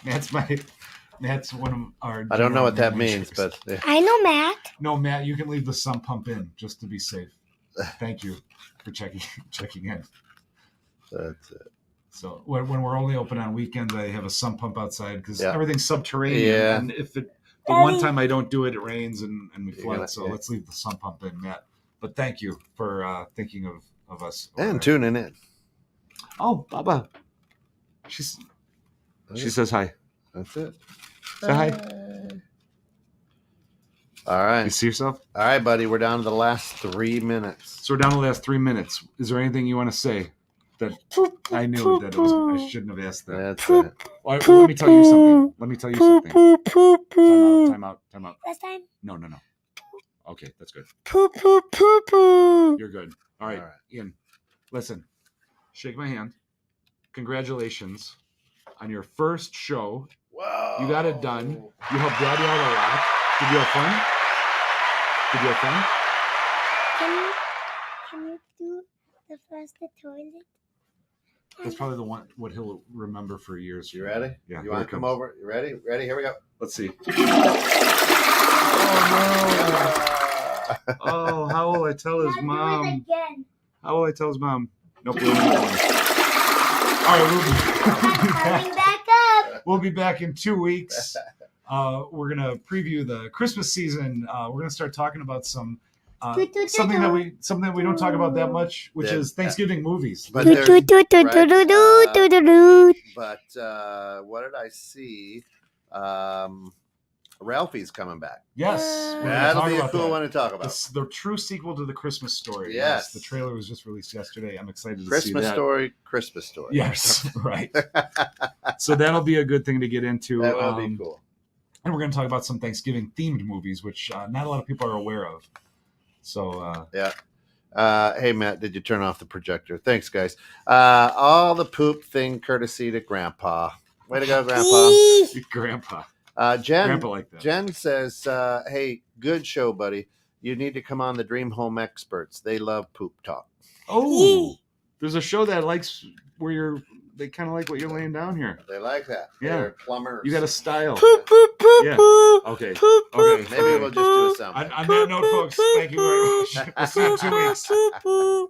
Matt's one of our. I don't know what that general means, managers. but I know, Matt. No, Matt, you can leave the sump pump in just to be safe. Thank you for checking in. that's it. So when we're only open on weekends, I have a sump pump outside because Yeah. everything's subterranean. Yeah. And if the one time I don't do it, it rains and we You're flood. gonna- So yeah. let's leave the sump pump in, Matt. But thank you for thinking of us. over And there. tuning in. Oh, Baba. She says hi. That's it. Say hi. All right. You see yourself? All right, buddy. We're down to the last 3 minutes. So we're down to the last 3 minutes. Is there anything you want to say? That I knew that I shouldn't have asked that. That's it. Well, let me tell you something. Let me tell you something. Time out. Last time. No. Okay, that's good. Poo poo poo poo. You're good. All right, All right. Ian, listen. Shake my hand. Congratulations on your first show. Whoa. You got it done. You helped Daddy out a lot. Did you have fun? Can you do the flush the toilet? That's probably the one what he'll remember for years. You ready? Yeah. You here want it to come comes. over? You ready? Ready? Here we go. Let's see. Oh, Oh, how will I tell his Now do it mom? again. How will I tell his mom? Nope. We'll All right, Coming back up. we'll be back in 2 weeks. We're gonna preview the Christmas season. We're gonna start talking about something that we don't talk about that much, which Yeah. is Thanksgiving movies. But Do, there's, do, do, do, right, do, do, do, do, do, do. but what did I see? Ralphie's coming back. Yes, we're gonna That'll talk be a about cool that. one to talk about. The true sequel to the Christmas Story. Yes. The trailer was just released yesterday. I'm excited to see Christmas that. story, Christmas story. Yes, right. So that'll be a good thing to get into. That will be cool. And we're going to talk about some Thanksgiving themed movies, which not a lot of people are aware of. So Hey, Matt, did you turn off the projector? Thanks, guys. All the poop thing courtesy to Grandpa. Way to go, Grandpa. Grandpa Jen like that. Jen says, hey, good show, buddy. You need to come on the Dream Home Experts. They love poop talk. Oh, there's a show that likes where they kind of like what you're laying down here. They like that. Yeah. They're plumbers. You got a style. Poop, poop, poop, Yeah. poop. Okay. Poop, Okay. poop, Maybe we'll just do a sound. On that note, folks, thank you very much. We'll see you in 2 weeks. poop, poop.